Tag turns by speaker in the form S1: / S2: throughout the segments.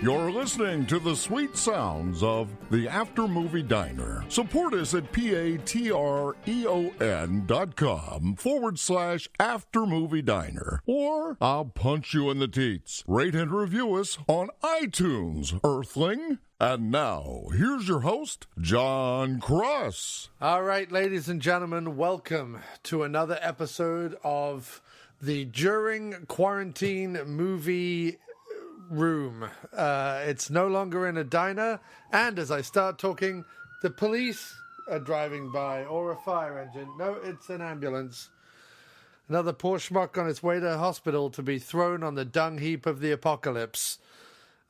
S1: You're listening to the sweet sounds of the After Movie Diner. Support us at patreon.com/After Movie Diner. Or I'll punch you in the teats. Rate and review us on iTunes, Earthling. And now, here's your host, Jon Cross.
S2: All right, ladies and gentlemen, welcome to another episode of the During Quarantine Movie Room. It's no longer in a diner, and as I start talking, the police are driving by, or a fire engine. No, it's an ambulance. Another poor schmuck on its way to hospital to be thrown on the dung heap of the apocalypse.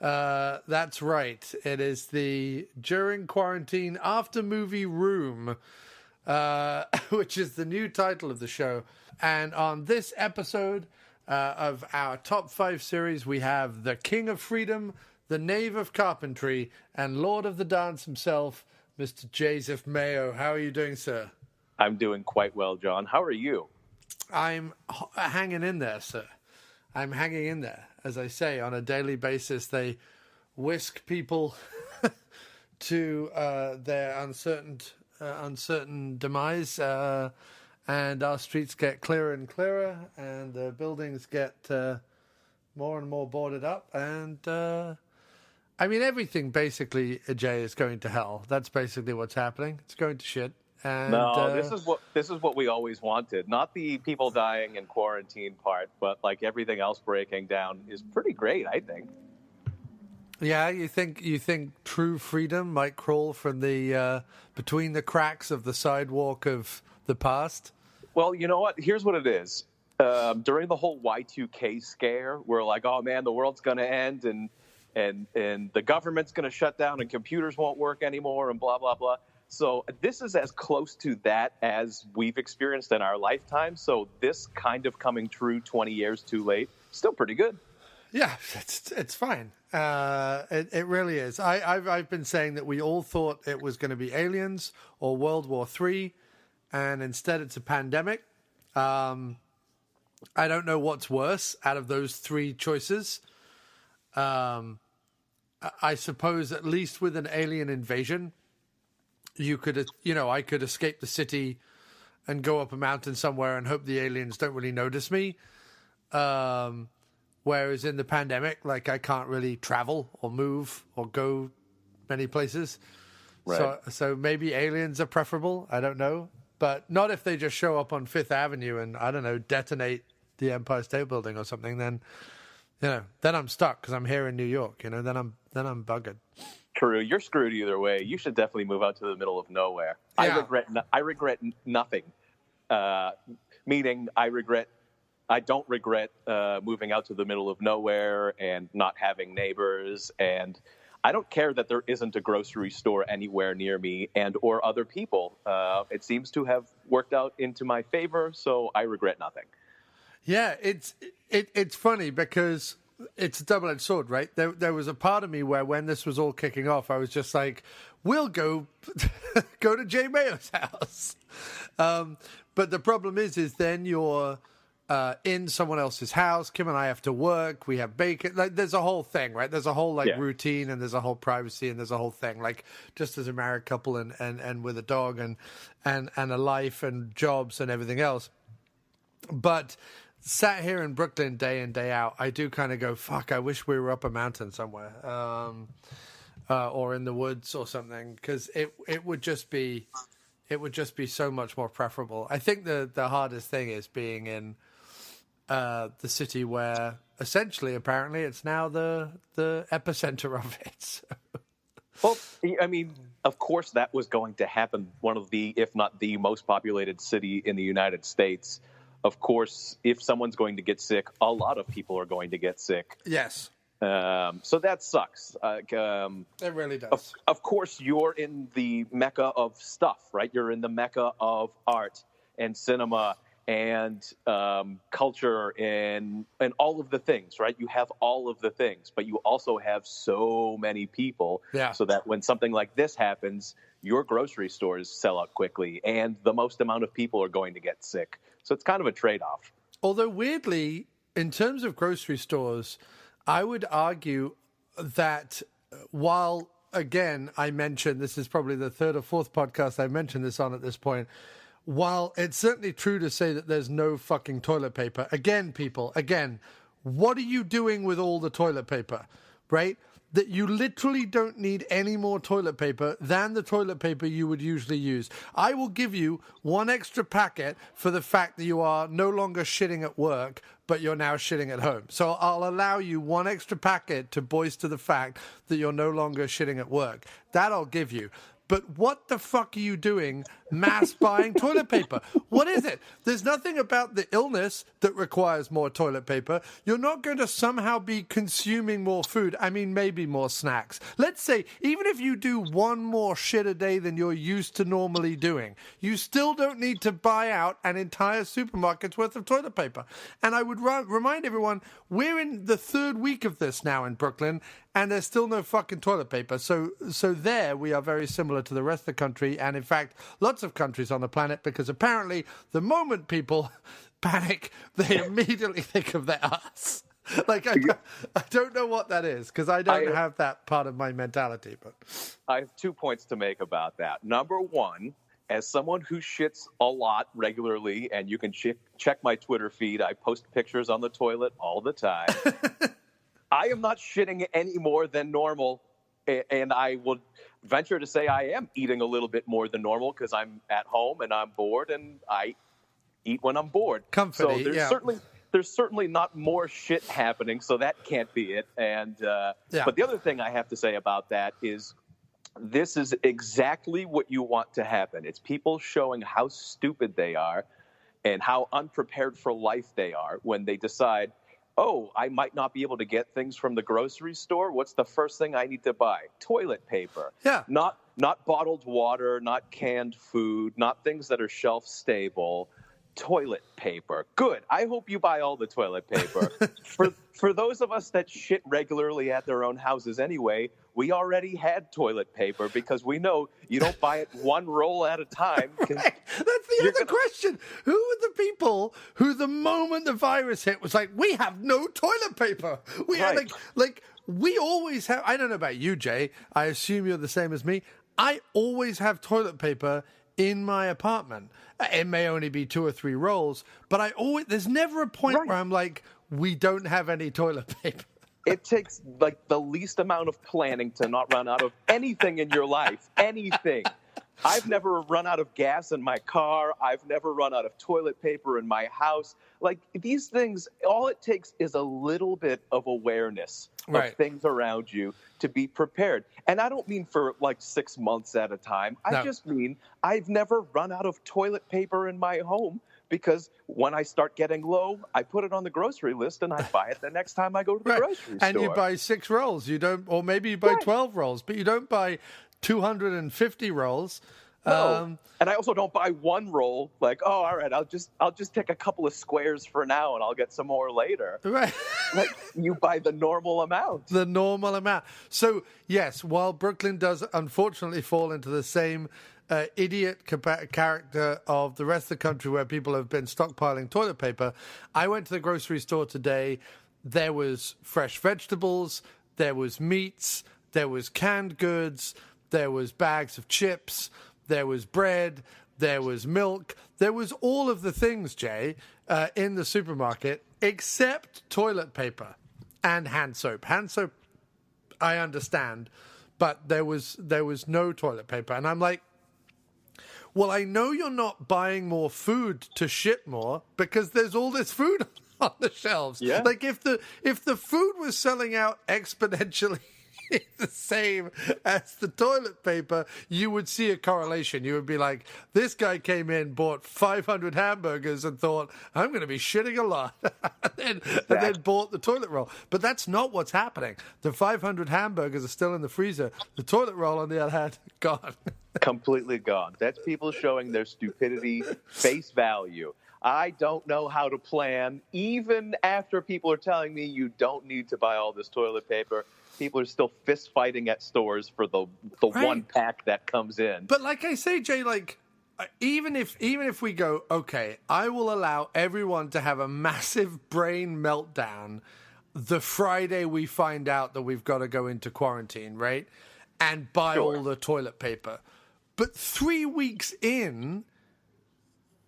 S2: That's right. It is the During Quarantine After Movie Room, which is the new title of the show. And on this episode of our top 5 series, we have the King of Freedom, the Knave of Carpentry, and Lord of the Dance himself, Mr. Joseph Mayo. How are you doing, sir?
S3: I'm doing quite well, John. How are you?
S2: I'm hanging in there, sir. I'm hanging in there. As I say, on a daily basis, they whisk people to their uncertain demise, and our streets get clearer and clearer, and the buildings get more and more boarded up, and I mean, everything basically, Jay, is going to hell. That's basically what's happening. It's going to shit. And,
S3: no, this is what we always wanted. Not the people dying in quarantine part, but like everything else breaking down is pretty great, I think.
S2: Yeah, you think true freedom might crawl from the between the cracks of the sidewalk of the past?
S3: Well, you know what? Here's what it is. During the whole Y2K scare, we're like, oh man, the world's going to end and the government's going to shut down and computers won't work anymore and blah, blah, blah. So this is as close to that as we've experienced in our lifetime. So this kind of coming true 20 years too late, still pretty good.
S2: Yeah, it's fine. It really is. I've been saying that we all thought it was going to be aliens or World War III, and instead it's a pandemic. I don't know what's worse out of those 3 choices. I suppose at least with an alien invasion, I could escape the city and go up a mountain somewhere and hope the aliens don't really notice me. Whereas in the pandemic, like, I can't really travel or move or go many places. Right. So maybe aliens are preferable. I don't know. But not if they just show up on Fifth Avenue and, I don't know, detonate the Empire State Building or something. Then I'm stuck because I'm here in New York. Then I'm buggered.
S3: True. You're screwed either way. You should definitely move out to the middle of nowhere.
S2: Yeah.
S3: I regret nothing. Meaning I don't regret moving out to the middle of nowhere and not having neighbors, and I don't care that there isn't a grocery store anywhere near me and or other people. It seems to have worked out into my favor, so I regret nothing.
S2: Yeah, it's funny because it's a double-edged sword, right? There was a part of me where when this was all kicking off, I was just like, we'll go to Jay Mayo's house. But the problem is then you're in someone else's house. Kim and I have to work. We have bacon. Like, there's a whole thing, right? There's a whole routine, and there's a whole privacy, and there's a whole thing. Like, just as a married couple and with a dog and a life and jobs and everything else. But sat here in Brooklyn day in, day out, I do kind of go, fuck, I wish we were up a mountain somewhere, or in the woods or something, because it would just be so much more preferable. I think the hardest thing is being in the city where essentially, apparently, it's now the epicenter of it. So.
S3: Well, I mean, of course that was going to happen. One of the, if not the most populated city in the United States. Of course, if someone's going to get sick, a lot of people are going to get sick.
S2: Yes.
S3: So that sucks.
S2: It really does.
S3: Of course, you're in the mecca of stuff, right? You're in the mecca of art and cinema and culture and all of the things, right? You have all of the things, but you also have so many people.
S2: Yeah.
S3: So that when something like this happens, your grocery stores sell out quickly, and the most amount of people are going to get sick. So it's kind of a trade-off.
S2: Although weirdly, in terms of grocery stores, I would argue that while, again, I mentioned, this is probably the third or fourth podcast I mentioned this on at this point, while it's certainly true to say that there's no fucking toilet paper, again, people, what are you doing with all the toilet paper, right? That you literally don't need any more toilet paper than the toilet paper you would usually use. I will give you one extra packet for the fact that you are no longer shitting at work, but you're now shitting at home. So I'll allow you one extra packet to bolster the fact that you're no longer shitting at work. That I'll give you. But what the fuck are you doing mass buying toilet paper? What is it? There's nothing about the illness that requires more toilet paper. You're not going to somehow be consuming more food. I mean, maybe more snacks. Let's say, even if you do one more shit a day than you're used to normally doing, you still don't need to buy out an entire supermarket's worth of toilet paper. And I would remind everyone, we're in the third week of this now in Brooklyn, and there's still no fucking toilet paper. So there we are very similar to the rest of the country, and in fact, lots of countries on the planet, because apparently the moment people panic, they immediately think of their ass. Like, I don't know what that is, because I don't have that part of my mentality. But
S3: I have 2 points to make about that. Number one, as someone who shits a lot regularly, and you can check my Twitter feed, I post pictures on the toilet all the time. I am not shitting any more than normal, and I will venture to say I am eating a little bit more than normal because I'm at home and I'm bored, and I eat when I'm bored.
S2: Comforty,
S3: so there's certainly not more shit happening, so that can't be it. And but the other thing I have to say about that is this is exactly what you want to happen. It's people showing how stupid they are and how unprepared for life they are when they decide, oh, I might not be able to get things from the grocery store. What's the first thing I need to buy? Toilet paper.
S2: Yeah.
S3: Not bottled water, not canned food, not things that are shelf stable. Toilet paper. Good. I hope you buy all the toilet paper. For those of us that shit regularly at their own houses anyway, we already had toilet paper because we know you don't buy it one roll at a time.
S2: Right. That's the other question. Who are the people who the moment the virus hit was like, we have no toilet paper? We had like we always have. I don't know about you, Jay. I assume you're the same as me. I always have toilet paper in my apartment. It may only be 2 or 3 rolls, but there's never a point where I'm like, we don't have any toilet paper.
S3: It takes like the least amount of planning to not run out of anything in your life. Anything. I've never run out of gas in my car. I've never run out of toilet paper in my house. Like, these things, all it takes is a little bit of awareness of things around you to be prepared. And I don't mean for like 6 months at a time. I just mean I've never run out of toilet paper in my home, because when I start getting low, I put it on the grocery list and I buy it the next time I go to the grocery store.
S2: And you buy 6 rolls. You don't, or maybe you buy 12 rolls, but you don't buy 250 rolls.
S3: No. And I also don't buy one roll. Like, oh, all right, I'll just take a couple of squares for now, and I'll get some more later.
S2: Right.
S3: Like, you buy the normal amount.
S2: The normal amount. So yes, while Brooklyn does unfortunately fall into the same idiot character of the rest of the country where people have been stockpiling toilet paper, I went to the grocery store today. There was fresh vegetables, there was meats, there was canned goods, there was bags of chips, there was bread, there was milk, there was all of the things, Jay, in the supermarket, except toilet paper and hand soap. Hand soap, I understand, but there was no toilet paper. And I'm like, well, I know you're not buying more food to ship more because there's all this food on the shelves.
S3: Yeah.
S2: Like, if the food was selling out exponentially the same as the toilet paper, you would see a correlation. You would be like, this guy came in, bought 500 hamburgers and thought, I'm going to be shitting a lot, and then bought the toilet roll. But that's not what's happening. The 500 hamburgers are still in the freezer. The toilet roll, on the other hand, gone.
S3: Completely gone. That's people showing their stupidity face value. I don't know how to plan. Even after people are telling me you don't need to buy all this toilet paper, people are still fist fighting at stores for the one pack that comes in.
S2: But like I say, Jay, like, even if we go, okay, I will allow everyone to have a massive brain meltdown the Friday we find out that we've got to go into quarantine, right? And buy all the toilet paper. But 3 weeks in,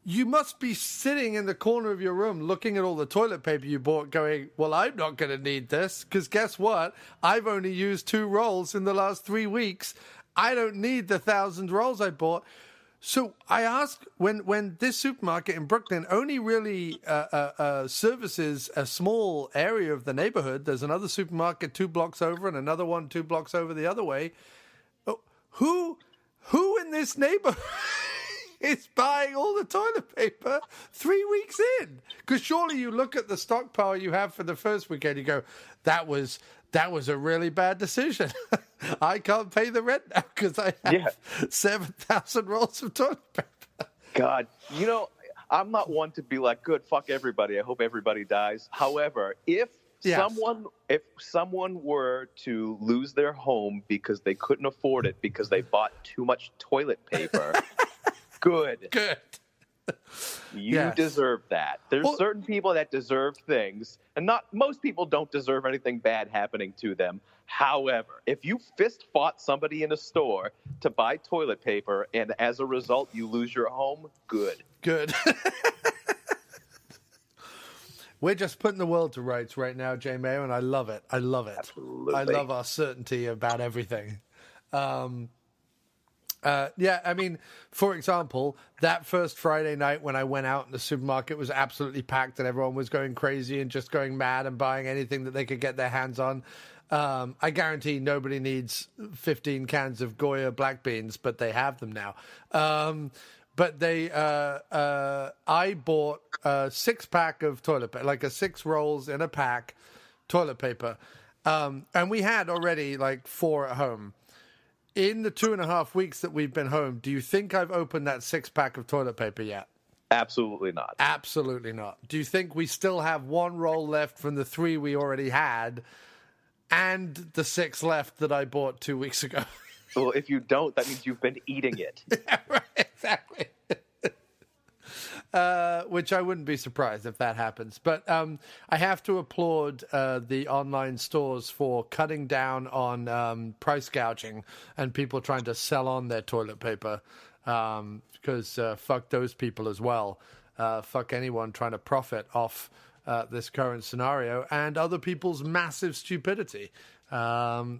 S2: you must be sitting in the corner of your room looking at all the toilet paper you bought going, well, I'm not going to need this because guess what? I've only used 2 rolls in the last 3 weeks. I don't need the 1,000 rolls I bought. So I ask, when this supermarket in Brooklyn only really services a small area of the neighborhood, there's another supermarket 2 blocks over and another one 2 blocks over the other way. Who in this neighborhood is buying all the toilet paper 3 weeks in? Because surely you look at the stockpile you have for the first weekend, you go, that was a really bad decision. I can't pay the rent now because I have 7,000 rolls of toilet paper.
S3: God, I'm not one to be like, good, fuck everybody. I hope everybody dies. However, if someone were to lose their home because they couldn't afford it because they bought too much toilet paper, good. You deserve that. There's certain people that deserve things, and not most people don't deserve anything bad happening to them. However, if you fist fought somebody in a store to buy toilet paper and as a result you lose your home, good.
S2: We're just putting the world to rights right now, J. Mayo, and I love it.
S3: Absolutely.
S2: I love our certainty about everything. For example, that first Friday night when I went out in the supermarket was absolutely packed and everyone was going crazy and just going mad and buying anything that they could get their hands on. I guarantee nobody needs 15 cans of Goya black beans, but they have them now. I bought a 6-pack of toilet paper, like 6 rolls in a pack toilet paper. And we had already 4 at home. In the 2.5 weeks that we've been home, do you think I've opened that 6-pack of toilet paper yet?
S3: Absolutely not.
S2: Absolutely not. Do you think we still have 1 roll left from the 3 we already had and the 6 left that I bought 2 weeks ago?
S3: Well, if you don't, that means you've been eating it.
S2: Yeah, right, exactly. Which I wouldn't be surprised if that happens. But I have to applaud the online stores for cutting down on price gouging and people trying to sell on their toilet paper because fuck those people as well. Fuck anyone trying to profit off this current scenario and other people's massive stupidity. I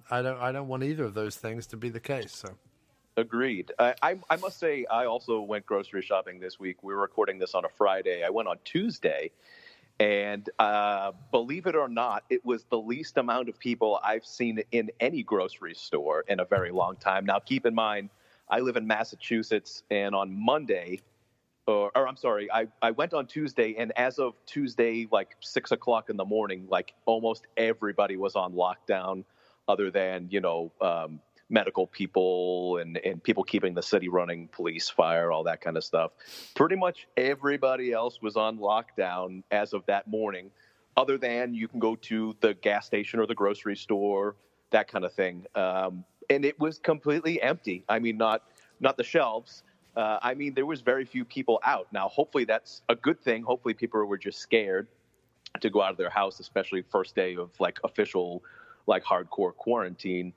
S2: don't want either of those things to be the case. So.
S3: Agreed. I must say, I also went grocery shopping this week. We were recording this on a Friday. I went on Tuesday, and believe it or not, it was the least amount of people I've seen in any grocery store in a very long time. Now, keep in mind, I live in Massachusetts, and on Monday, I went on Tuesday, and as of Tuesday, 6 o'clock in the morning, almost everybody was on lockdown other than, medical people and people keeping the city running, police, fire, all that kind of stuff. Pretty much everybody else was on lockdown as of that morning, other than you can go to the gas station or the grocery store, that kind of thing. And it was completely empty. I mean, not the shelves. There was very few people out. Now, hopefully that's a good thing. Hopefully people were just scared to go out of their house, especially first day of official, hardcore quarantine.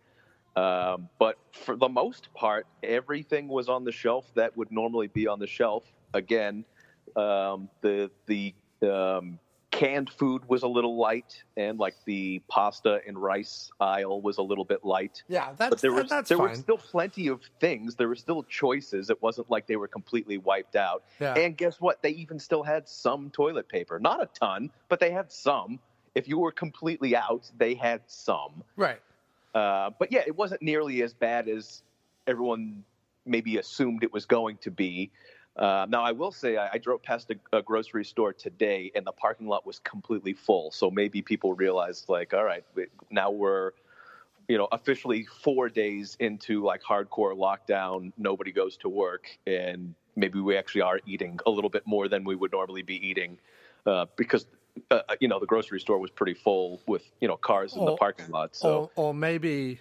S3: But for the most part, everything was on the shelf that would normally be on the shelf. Again, the canned food was a little light, and the pasta and rice aisle was a little bit light.
S2: Yeah,
S3: but there
S2: fine.
S3: were still plenty of things. There were still choices. It wasn't like they were completely wiped out.
S2: Yeah.
S3: And guess what? They even still had some toilet paper. Not a ton, but they had some. If you were completely out, they had some.
S2: Right.
S3: But yeah, it wasn't nearly as bad as everyone maybe assumed it was going to be. Now, I will say I drove past a grocery store today, and the parking lot was completely full. So maybe people realized, all right, now we're, officially 4 days into hardcore lockdown. Nobody goes to work, and maybe we actually are eating a little bit more than we would normally be eating because. The grocery store was pretty full with, cars in the parking lot. So,
S2: or maybe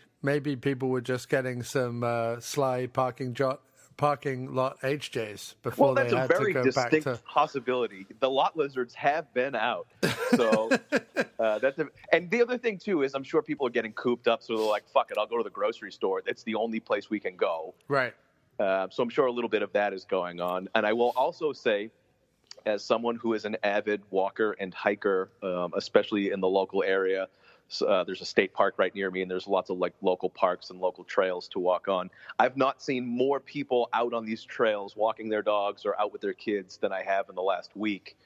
S2: people were just getting some sly parking parking lot HJs before
S3: Well, that's
S2: they
S3: a
S2: had
S3: very
S2: to go back
S3: distinct
S2: to...
S3: possibility. The lot lizards have been out. So and the other thing, too, is I'm sure people are getting cooped up. So they're like, fuck it, I'll go to the grocery store. It's the only place we can go.
S2: Right.
S3: So I'm sure a little bit of that is going on. And I will also say, as someone who is an avid walker and hiker, especially in the local area, there's a state park right near me, and there's lots of like local parks and local trails to walk on. I've not seen more people out on these trails walking their dogs or out with their kids than I have in the last week.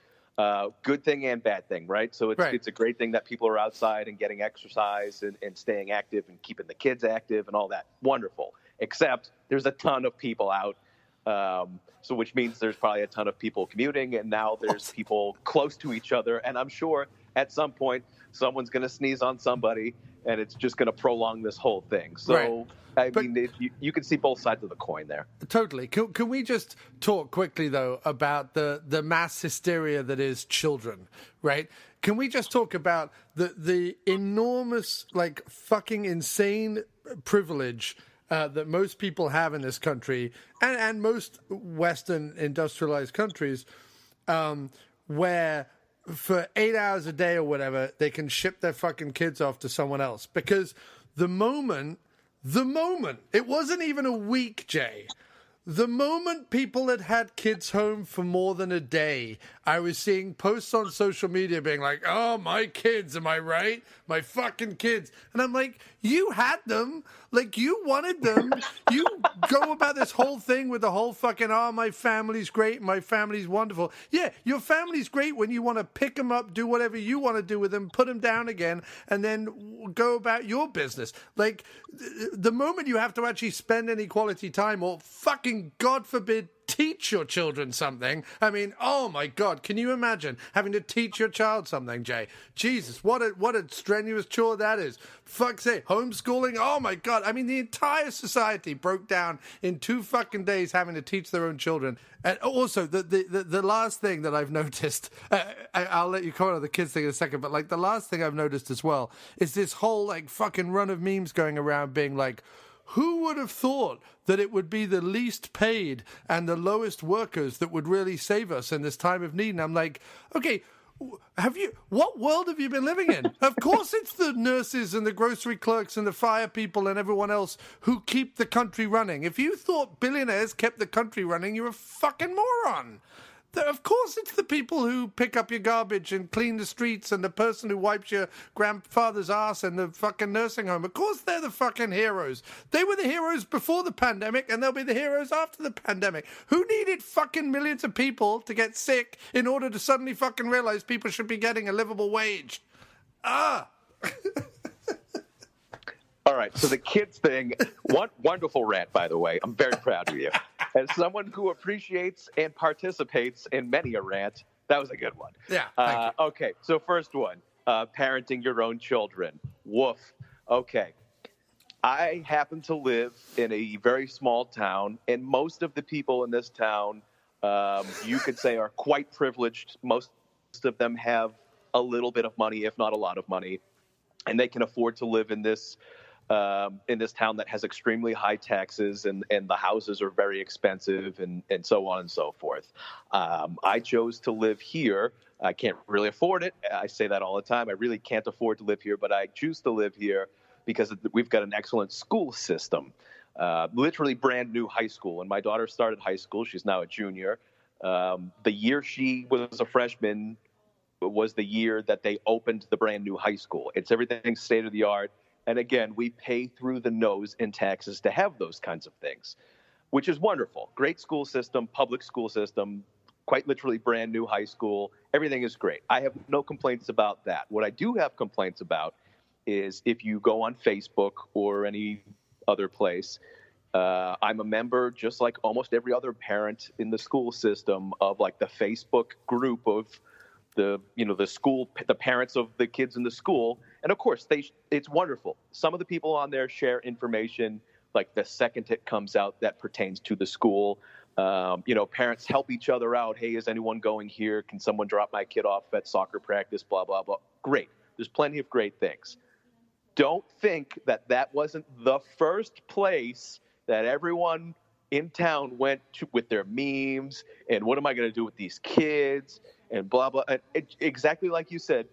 S3: Good thing and bad thing, right? So it's a great thing that people are outside and getting exercise and staying active and keeping the kids active and all that. Wonderful. Except there's a ton of people out. So which means there's probably a ton of people commuting, and now there's people close to each other. And I'm sure at some point someone's going to sneeze on somebody, and it's just going to prolong this whole thing. So, I mean, you can see both sides of the coin there.
S2: Totally. Can we just talk quickly, though, about the mass hysteria that is children, right? Can we just talk about the enormous, like, fucking insane privilege that most people have in this country and most Western industrialized countries, where for 8 hours a day or whatever, they can ship their fucking kids off to someone else. Because the moment, it wasn't even a week, Jay. The moment people had kids home for more than a day, I was seeing posts on social media being like, oh, my kids, am I right? My fucking kids. And I'm like, you had them. Like, you wanted them. You go about this whole thing with the whole fucking, oh, my family's great, my family's wonderful. Yeah, your family's great when you want to pick them up, do whatever you want to do with them, put them down again, and then go about your business. Like, the moment you have to actually spend any quality time or fucking, God forbid, teach your children something. I mean, oh my God, can you imagine having to teach your child something, Jay? Jesus, what a strenuous chore that is. Fuck's sake, homeschooling, oh my God. I mean, the entire society broke down in 2 fucking days having to teach their own children. And also, the last thing that I've noticed, I'll let you comment on the kids thing in a second, but like the last thing I've noticed as well is this whole like fucking run of memes going around being like, who would have thought that it would be the least paid and the lowest workers that would really save us in this time of need? And I'm like, okay, what world have you been living in? Of course it's the nurses and the grocery clerks and the fire people and everyone else who keep the country running. If you thought billionaires kept the country running, you're a fucking moron. Of course it's the people who pick up your garbage and clean the streets and the person who wipes your grandfather's ass in the fucking nursing home. Of course they're the fucking heroes. They were the heroes before the pandemic, and they'll be the heroes after the pandemic. Who needed fucking millions of people to get sick in order to suddenly fucking realize people should be getting a livable wage?
S3: All right, so the kids thing, wonderful rant, by the way. I'm very proud of you. As someone who appreciates and participates in many a rant, that was a good one.
S2: Yeah, thank you.
S3: Okay, so first one, parenting your own children. Woof. Okay. I happen to live in a very small town, and most of the people in this town, you could say, are quite privileged. Most of them have a little bit of money, if not a lot of money, and they can afford to live in this town that has extremely high taxes, and the houses are very expensive, and so on and so forth. I chose to live here. I can't really afford it. I say that all the time. I really can't afford to live here, but I choose to live here because we've got an excellent school system, literally brand new high school. And my daughter started high school. She's now a junior. The year she was a freshman was the year that they opened the brand new high school. It's everything state of the art. And again, we pay through the nose in taxes to have those kinds of things, which is wonderful. Great school system, public school system, quite literally brand new high school. Everything is great. I have no complaints about that. What I do have complaints about is if you go on Facebook or any other place, I'm a member, just like almost every other parent in the school system, of like the Facebook group of the school, the parents of the kids in the school. And of course, it's wonderful. Some of the people on there share information like the second it comes out that pertains to the school. Parents help each other out. Hey, is anyone going here? Can someone drop my kid off at soccer practice? Blah, blah, blah. Great. There's plenty of great things. Don't think that wasn't the first place that everyone in town went with their memes and what am I going to do with these kids and blah, blah. And exactly like you said,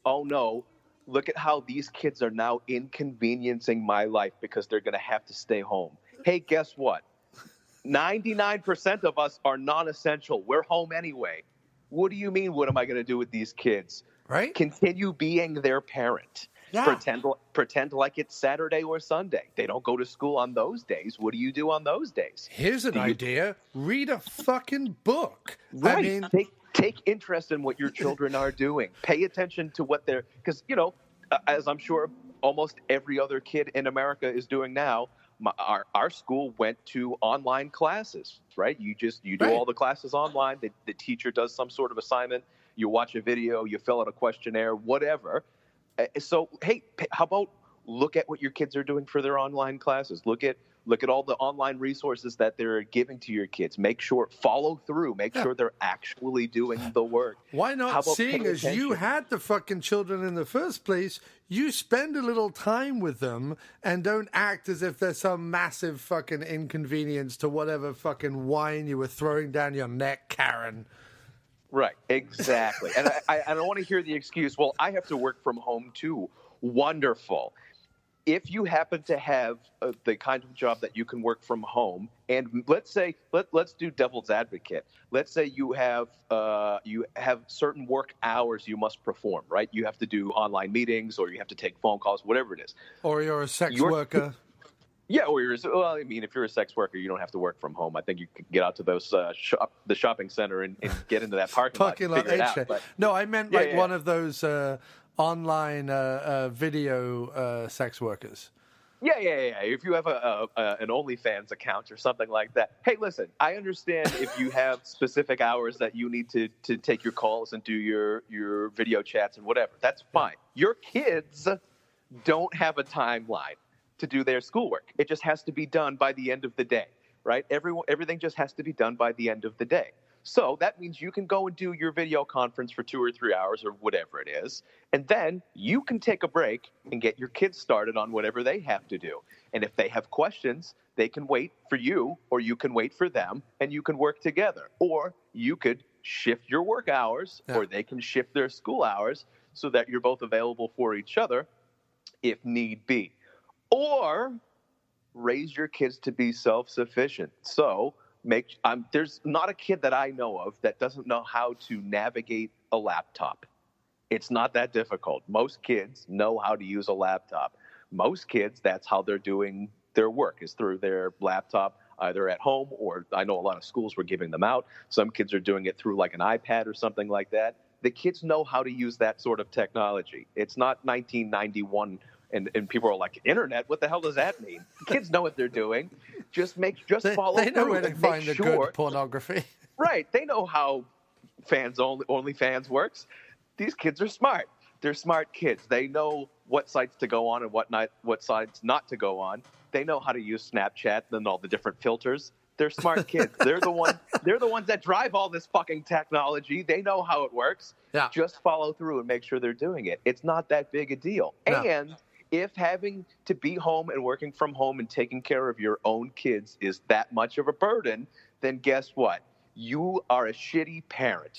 S3: oh no, look at how these kids are now inconveniencing my life because they're going to have to stay home. Hey, guess what? 99% of us are non-essential. We're home anyway. What do you mean, what am I going to do with these kids?
S2: Right?
S3: Continue being their parent.
S2: Yeah.
S3: Pretend like it's Saturday or Sunday. They don't go to school on those days. What do you do on those days?
S2: Here's an idea. Read a fucking book.
S3: Right.
S2: I mean,
S3: take interest in what your children are doing. Pay attention to what they're, because, as I'm sure almost every other kid in America is doing now, our school went to online classes, right? You do all the classes online. The teacher does some sort of assignment. You watch a video, you fill out a questionnaire, whatever. So, hey, how about look at what your kids are doing for their online classes? Look at all the online resources that they're giving to your kids. Follow through. Make sure they're actually doing the work.
S2: Why not, seeing as you had the fucking children in the first place, you spend a little time with them and don't act as if there's some massive fucking inconvenience to whatever fucking wine you were throwing down your neck, Karen.
S3: Right, exactly. And I don't want to hear the excuse, well, I have to work from home too. Wonderful. If you happen to have the kind of job that you can work from home, and let's do devil's advocate. Let's say you have certain work hours you must perform, right? You have to do online meetings, or you have to take phone calls, whatever it is.
S2: Or you're a sex worker.
S3: Yeah, if you're a sex worker, you don't have to work from home. I think you could get out to those the shopping center and get into that parking lot and figure it out. But,
S2: no, I meant one of those online video sex workers.
S3: Yeah. If you have an OnlyFans account or something like that. Hey, listen, I understand if you have specific hours that you need to take your calls and do your video chats and whatever. That's fine. Your kids don't have a timeline to do their schoolwork. It just has to be done by the end of the day, right? Everything just has to be done by the end of the day. So that means you can go and do your video conference for 2 or 3 hours or whatever it is, and then you can take a break and get your kids started on whatever they have to do. And if they have questions, they can wait for you, or you can wait for them, and you can work together. Or you could shift your work hours, or they can shift their school hours so that you're both available for each other if need be. Or raise your kids to be self-sufficient. So there's not a kid that I know of that doesn't know how to navigate a laptop. It's not that difficult. Most kids know how to use a laptop. Most kids, that's how they're doing their work, is through their laptop, either at home, or I know a lot of schools were giving them out. Some kids are doing it through like an iPad or something like that. The kids know how to use that sort of technology. It's not 1991 and people are like, internet? What the hell does that mean? Kids know what they're doing. Just follow through.
S2: They know where to find the good pornography.
S3: Right. They know how OnlyFans works. These kids are smart. They're smart kids. They know what sites to go on and what sites not to go on. They know how to use Snapchat and all the different filters. They're smart kids. They're the ones that drive all this fucking technology. They know how it works.
S2: Yeah.
S3: Just follow through and make sure they're doing it. It's not that big a deal. No. And if having to be home and working from home and taking care of your own kids is that much of a burden, then guess what? You are a shitty parent.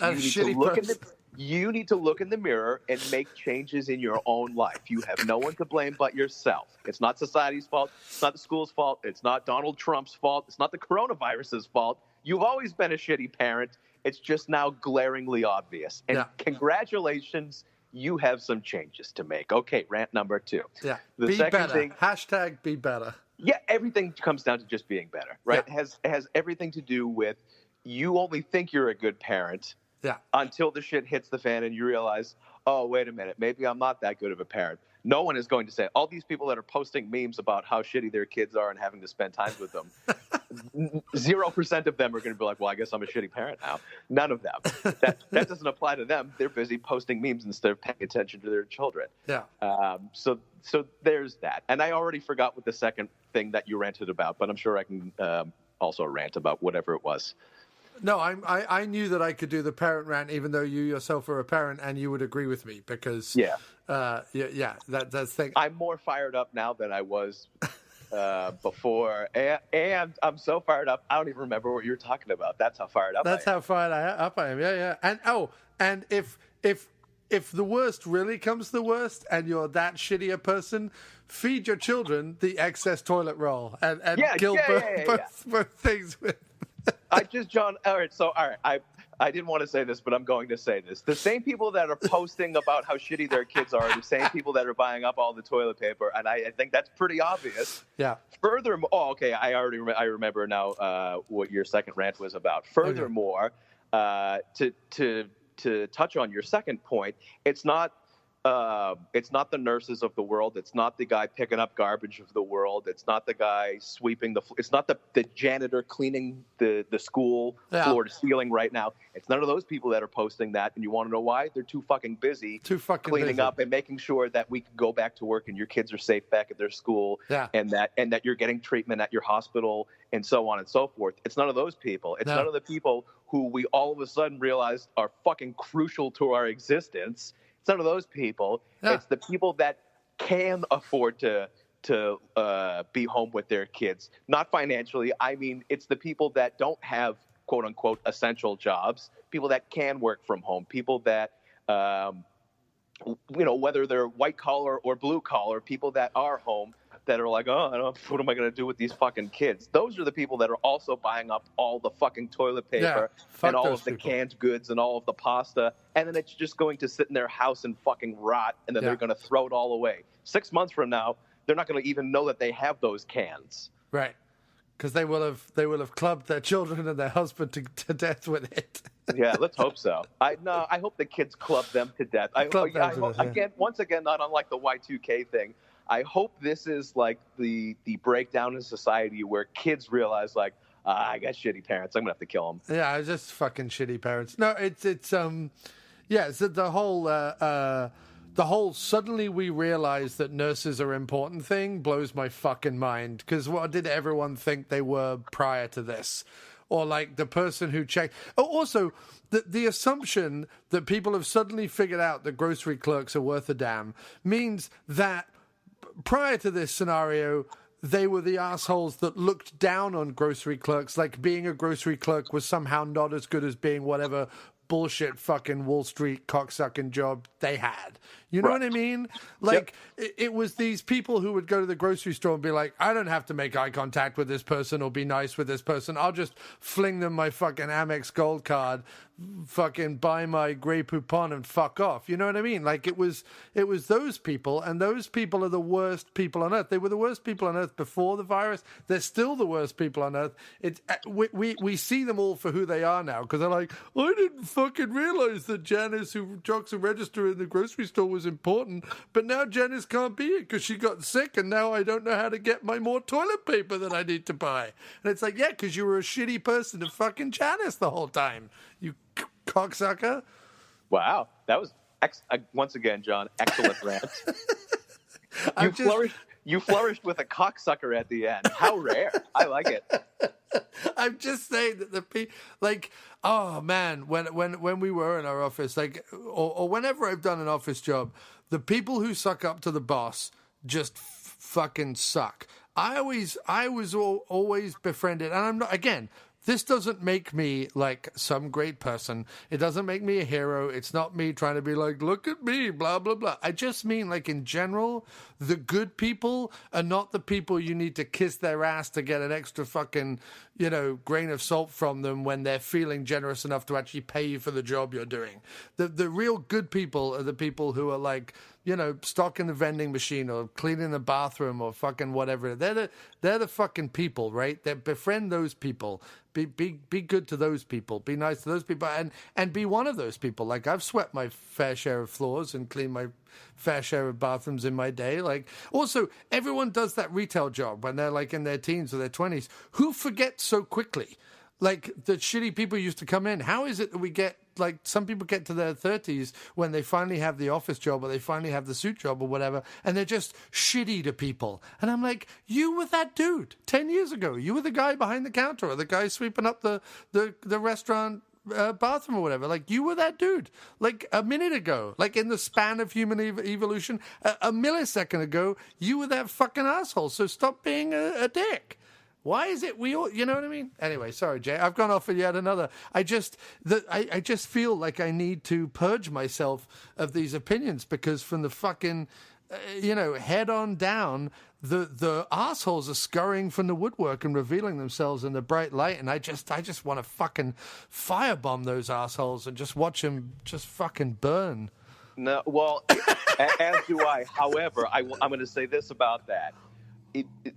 S3: You need to look in the mirror and make changes in your own life. You have no one to blame but yourself. It's not society's fault. It's not the school's fault. It's not Donald Trump's fault. It's not the coronavirus's fault. You've always been a shitty parent. It's just now glaringly obvious. And congratulations. You have some changes to make. Okay, rant number 2.
S2: Yeah,
S3: be better.
S2: Hashtag be better.
S3: Yeah, everything comes down to just being better, right?
S2: Yeah.
S3: It has everything to do with you only think you're a good parent until the shit hits the fan and you realize, oh, wait a minute, maybe I'm not that good of a parent. No one is going to say, all these people that are posting memes about how shitty their kids are and having to spend time with them, 0% of them are going to be like, well, I guess I'm a shitty parent now. None of them. That doesn't apply to them. They're busy posting memes instead of paying attention to their children.
S2: Yeah.
S3: So there's that. And I already forgot what the second thing that you ranted about, but I'm sure I can also rant about whatever it was.
S2: No, I knew that I could do the parent rant, even though you yourself are a parent, and you would agree with me because that's the thing.
S3: I'm more fired up now than I was before, and I'm so fired up. I don't even remember what you were talking about. That's how fired up.
S2: That's how fired up I am. Yeah. And if the worst really comes to the worst, and you're that shitty a person, feed your children the excess toilet roll and kill both things with.
S3: John. All right. I didn't want to say this, but I'm going to say this. The same people that are posting about how shitty their kids are the same people that are buying up all the toilet paper, and I think that's pretty obvious.
S2: Yeah.
S3: Furthermore, okay, I remember now what your second rant was about. Furthermore, to touch on your second point, it's not the nurses of the world. It's not the guy picking up garbage of the world. It's not the guy sweeping it's not the janitor cleaning the school floor to ceiling right now. It's none of those people that are posting that. And you want to know why? They're too fucking busy cleaning up and making sure that we can go back to work and your kids are safe back at their school and that you're getting treatment at your hospital and so on and so forth. It's none of those people. It's none of the people who we all of a sudden realized are fucking crucial to our existence. It's none of those people. Yeah. It's the people that can afford to be home with their kids. Not financially. I mean, it's the people that don't have, quote unquote, essential jobs, people that can work from home, people that, whether they're white collar or blue collar, people that are home that are like, what am I going to do with these fucking kids? Those are the people that are also buying up all the fucking toilet paper and all of the canned goods and all of the pasta. And then it's just going to sit in their house and fucking rot. And then they're going to throw it all away. 6 months from now, they're not going to even know that they have those cans.
S2: Right. Because they will have clubbed their children and their husband to death with it.
S3: Yeah, let's hope so. I hope the kids club them to death. Once again, not unlike the Y2K thing, I hope this is like the breakdown in society where kids realize like, I got shitty parents. I'm gonna have to kill them.
S2: Yeah, just fucking shitty parents. No, it's the whole suddenly we realize that nurses are important thing blows my fucking mind. Because what did everyone think they were prior to this? Or like the person who checked. Oh, also, the assumption that people have suddenly figured out that grocery clerks are worth a damn means that prior to this scenario, they were the assholes that looked down on grocery clerks, like being a grocery clerk was somehow not as good as being whatever bullshit fucking Wall Street cocksucking job they had. You know what I mean? Like, it was these people who would go to the grocery store and be like, I don't have to make eye contact with this person or be nice with this person. I'll just fling them my fucking Amex Gold card, fucking buy my Grey Poupon and fuck off. You know what I mean? Like, it was those people, and those people are the worst people on earth. They were the worst people on earth before the virus. They're still the worst people on earth. We see them all for who they are now, because they're like, I didn't fucking realize that Janice, who jocks a register in the grocery store, was important, but now Janice can't be it because she got sick, and now I don't know how to get my more toilet paper that I need to buy. And it's like, yeah, because you were a shitty person to fucking Janice the whole time, you cocksucker.
S3: Wow, that was once again, John, excellent rant. You flourished with a cocksucker at the end. How rare! I like it.
S2: I'm just saying that the people, like, oh man, when we were in our office, like, or whenever I've done an office job, the people who suck up to the boss just fucking suck. I was always befriended, and I'm not, again, this doesn't make me like some great person. It doesn't make me a hero. It's not me trying to be like, look at me, blah, blah, blah. I just mean, like, in general, the good people are not the people you need to kiss their ass to get an extra fucking, grain of salt from them when they're feeling generous enough to actually pay you for the job you're doing. The real good people are the people who are like, stocking the vending machine or cleaning the bathroom or fucking whatever. They're the fucking people, right? They befriend those people. Be good to those people. Be nice to those people, and be one of those people. Like, I've swept my fair share of floors and cleaned my fair share of bathrooms in my day. Like, also, everyone does that retail job when they're like in their teens or their 20s. Who forgets so quickly? Like, the shitty people used to come in. How is it that we get, like, some people get to their 30s when they finally have the office job or they finally have the suit job or whatever, and they're just shitty to people. And I'm like, you were that dude 10 years ago. You were the guy behind the counter or the guy sweeping up the restaurant bathroom or whatever. Like, you were that dude, like, a minute ago, like, in the span of human evolution, a millisecond ago, you were that fucking asshole. So stop being a dick. Why is it we all, you know what I mean? Anyway, sorry, Jay. I've gone off with yet another. I just feel like I need to purge myself of these opinions, because from the fucking, head on down, the assholes are scurrying from the woodwork and revealing themselves in the bright light. And I just want to fucking firebomb those assholes and just watch them just fucking burn.
S3: No, well, as do I. However, I'm going to say this about that.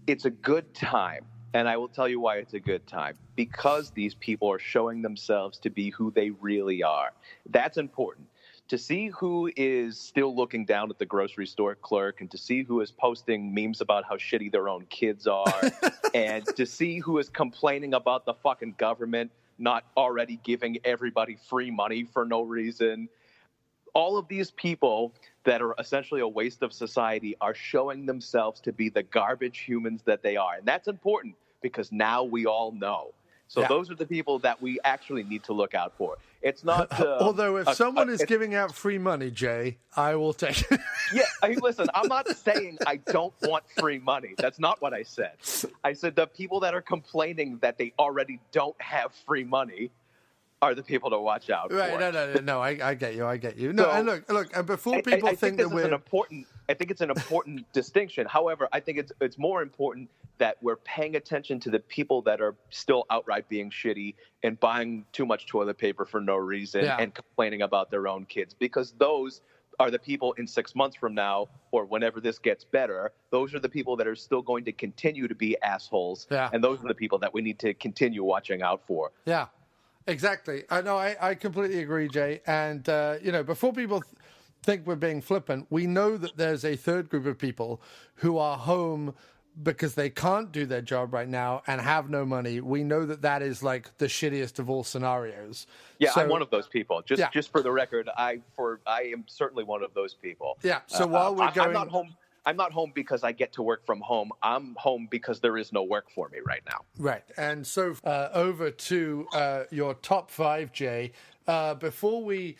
S3: It's a good time. And I will tell you why it's a good time. Because these people are showing themselves to be who they really are. That's important. To see who is still looking down at the grocery store clerk, and to see who is posting memes about how shitty their own kids are, and to see who is complaining about the fucking government not already giving everybody free money for no reason. All of these people that are essentially a waste of society are showing themselves to be the garbage humans that they are. And that's important, because now we all know. So those are the people that we actually need to look out for. It's not...
S2: Although if someone is giving out free money, Jay, I will take it.
S3: Listen, I'm not saying I don't want free money. That's not what I said. I said the people that are complaining that they already don't have free money are the people to watch out for.
S2: Right, no, I get you. No, so, and look, and before people think that we're...
S3: I think it's an important distinction. However, I think it's more important that we're paying attention to the people that are still outright being shitty and buying too much toilet paper for no reason and complaining about their own kids, because those are the people in 6 months from now, or whenever this gets better, those are the people that are still going to continue to be assholes. Yeah. And those are the people that we need to continue watching out for.
S2: Yeah, exactly. I completely agree, Jay. And, before people think we're being flippant, we know that there's a third group of people who are home because they can't do their job right now and have no money. We know that is like the shittiest of all scenarios.
S3: Yeah, so, I'm one of those people. Just for the record, I am certainly one of those people.
S2: Yeah. So while we're going,
S3: I'm not home because I get to work from home. I'm home because there is no work for me right now.
S2: Right. And so over to your top 5, Jay. Before we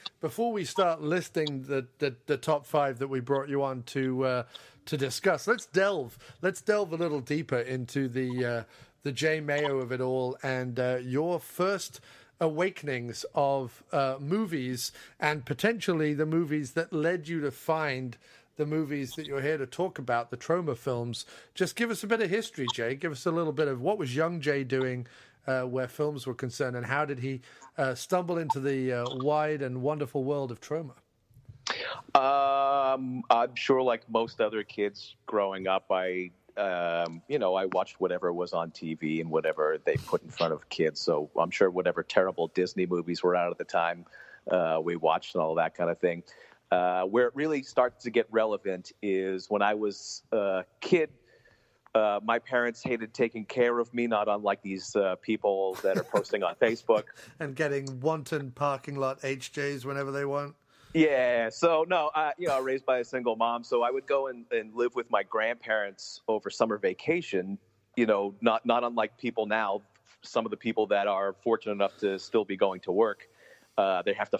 S2: start listing the top 5 that we brought you on to discuss, let's delve a little deeper into the Jay Mayo of it all, and your first awakenings of movies, and potentially the movies that led you to find the movies that you're here to talk about, the Troma films. Just give us a bit of history, Jay. Give us a little bit of what was young Jay doing where films were concerned, and how did he stumble into the wide and wonderful world of Troma?
S3: I'm sure, like most other kids growing up, I watched whatever was on TV and whatever they put in front of kids. So I'm sure whatever terrible Disney movies were out at the time, we watched and all that kind of thing. Where it really starts to get relevant is when I was a kid. My parents hated taking care of me, not unlike these people that are posting on Facebook.
S2: And getting wanton parking lot HJs whenever they want.
S3: Yeah, so no, raised by a single mom, so I would go and live with my grandparents over summer vacation, not unlike people now. Some of the people that are fortunate enough to still be going to work, they have to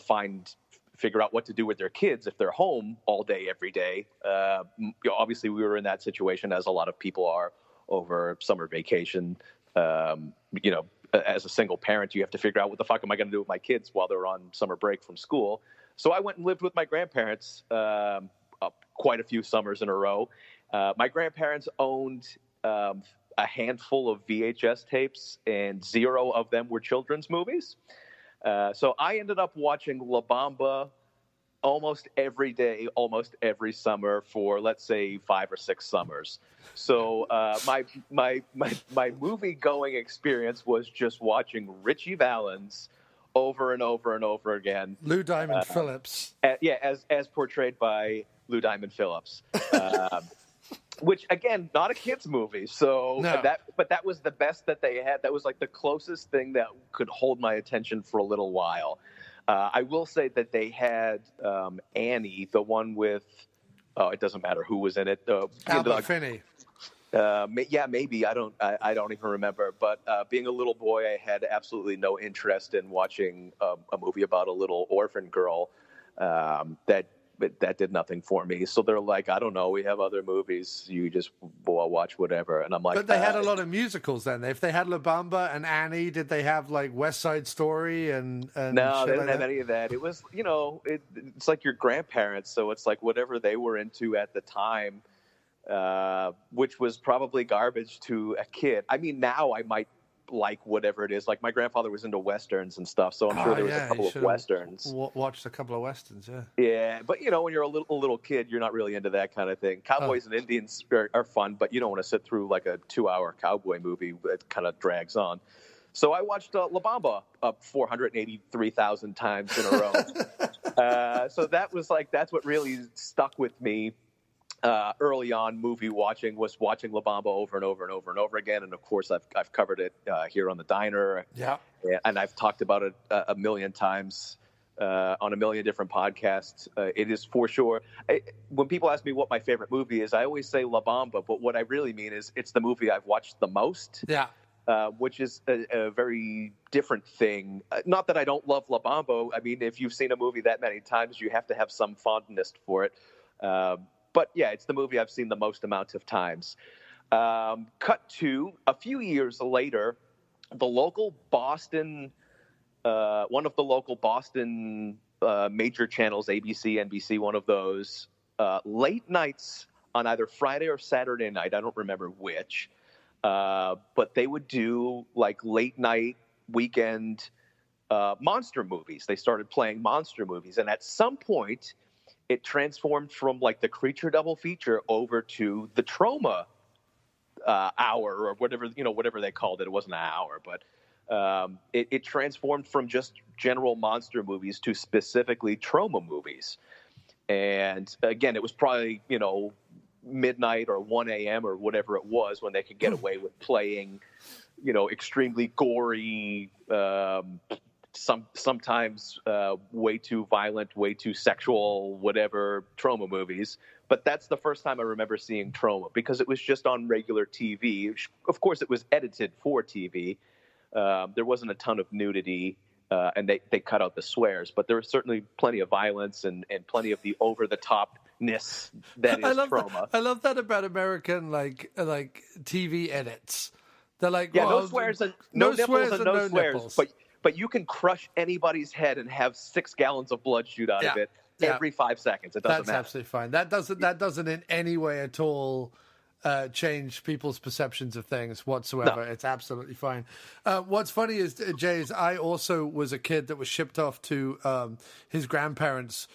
S3: figure out what to do with their kids if they're home all day, every day. Obviously, we were in that situation, as a lot of people are, over summer vacation. As a single parent, you have to figure out what the fuck am I going to do with my kids while they're on summer break from school. So I went and lived with my grandparents quite a few summers in a row. My grandparents owned a handful of VHS tapes, and 0 of them were children's movies. So I ended up watching La Bamba almost every day, almost every summer for, let's say, 5 or 6 summers. So my movie going experience was just watching Richie Valens over and over and over again.
S2: Lou Diamond Phillips.
S3: As portrayed by Lou Diamond Phillips. Which, again, not a kid's movie. So
S2: no.
S3: that was the best that they had. That was like the closest thing that could hold my attention for a little while. I will say that they had Annie, the one with, it doesn't matter who was in it.
S2: Albert Finney.
S3: Yeah, maybe. I don't even remember. But being a little boy, I had absolutely no interest in watching a movie about a little orphan girl. That did nothing for me. So they're like, I don't know. We have other movies. You just watch whatever. And I'm like,
S2: But they had a lot of musicals then. If they had La Bamba and Annie, did they have like West Side Story and
S3: no,
S2: shit
S3: they didn't
S2: like
S3: have
S2: that?
S3: any of that. It was, it's like your grandparents. So it's like whatever they were into at the time, which was probably garbage to a kid. I mean, now I might like whatever it is. Like my grandfather was into Westerns and stuff. So I'm sure there was a couple of Westerns.
S2: Watched a couple of Westerns, yeah.
S3: Yeah, but when you're a little kid, you're not really into that kind of thing. Cowboys and Indians are fun, but you don't want to sit through like a 2-hour cowboy movie that kind of drags on. So I watched La Bamba up 483,000 times in a row. So that's what really stuck with me early on. Movie watching was watching La Bamba over and over and over and over again, and of course I've covered it here on the Diner.
S2: Yeah,
S3: and I've talked about it a million times on a million different podcasts. It is for sure. When people ask me what my favorite movie is, I always say La Bamba, but what I really mean is it's the movie I've watched the most.
S2: Yeah.
S3: Which is a very different thing. Not that I don't love La Bamba. I mean, if you've seen a movie that many times, you have to have some fondness for it. But yeah, it's the movie I've seen the most amount of times. Cut to a few years later, the local Boston, one of the local Boston major channels, ABC, NBC, one of those, late nights on either Friday or Saturday night, I don't remember which, but they would do like late night weekend monster movies. They started playing monster movies. And at some point, it transformed from like the Creature double feature over to the Troma hour or whatever they called it. It wasn't an hour, but it transformed from just general monster movies to specifically Troma movies. And again, it was probably, midnight or 1 a.m. or whatever it was when they could get away with playing, extremely gory, sometimes way too violent, way too sexual, whatever Troma movies. But that's the first time I remember seeing Troma because it was just on regular TV. Of course, it was edited for TV. There wasn't a ton of nudity, and they cut out the swears. But there was certainly plenty of violence and plenty of the over-the-topness that is Troma.
S2: I love that about American like TV edits. They're like,
S3: no swears and no nipples and no swears,
S2: nipples.
S3: But you can crush anybody's head and have 6 gallons of blood shoot out of it every 5 seconds. It doesn't matter.
S2: That's absolutely fine. That doesn't in any way at all change people's perceptions of things whatsoever. No. It's absolutely fine. What's funny is, Jay, is I also was a kid that was shipped off to his grandparents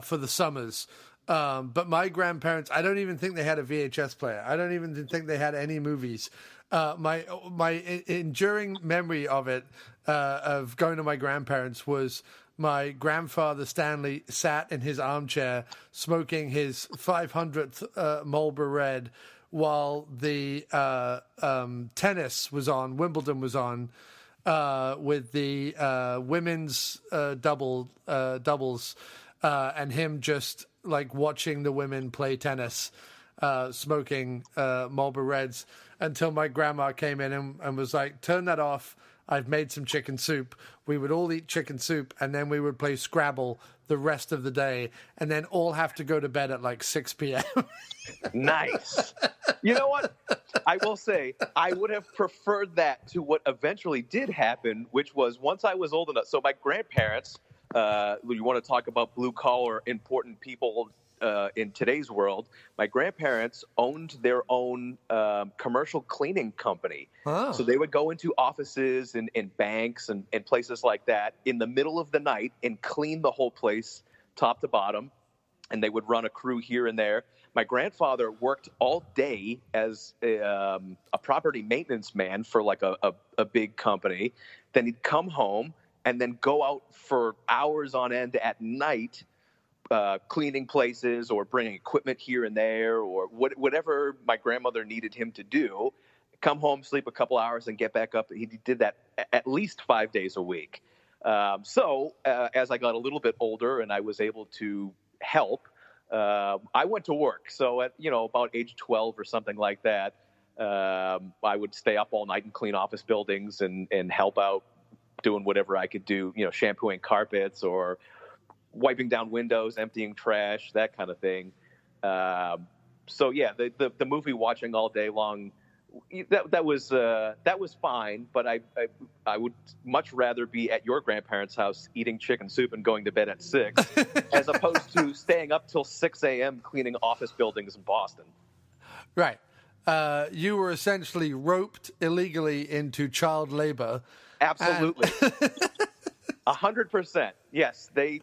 S2: for the summers. But my grandparents, I don't even think they had a VHS player. I don't even think they had any movies. My enduring memory of it, of going to my grandparents, was my grandfather Stanley sat in his armchair smoking his 500th Marlboro Red while the tennis was on, Wimbledon was on, with the women's doubles, and him just like watching the women play tennis, smoking Marlboro Reds, until my grandma came in and was like, turn that off. I've made some chicken soup. We would all eat chicken soup, and then we would play Scrabble the rest of the day, and then all have to go to bed at like 6 p.m.
S3: Nice. You know what? I will say I would have preferred that to what eventually did happen, which was once I was old enough. So my grandparents, you want to talk about blue-collar important people in today's world, my grandparents owned their own commercial cleaning company. Oh. So they would go into offices and banks and places like that in the middle of the night and clean the whole place top to bottom. And they would run a crew here and there. My grandfather worked all day as a property maintenance man for like a big company. Then he'd come home and then go out for hours on end at night, cleaning places or bringing equipment here and there or whatever my grandmother needed him to do. Come home, sleep a couple hours, and get back up. He did that at least 5 days a week. So as I got a little bit older and I was able to help, I went to work. So at about age 12 or something like that, I would stay up all night and clean office buildings and help out doing whatever I could do, shampooing carpets or wiping down windows, emptying trash, that kind of thing. So yeah, the movie watching all day long, that was fine, but I would much rather be at your grandparents' house eating chicken soup and going to bed at 6 as opposed to staying up till 6 a.m. cleaning office buildings in Boston.
S2: Right. You were essentially roped illegally into child labor.
S3: Absolutely. 100%. Yes, but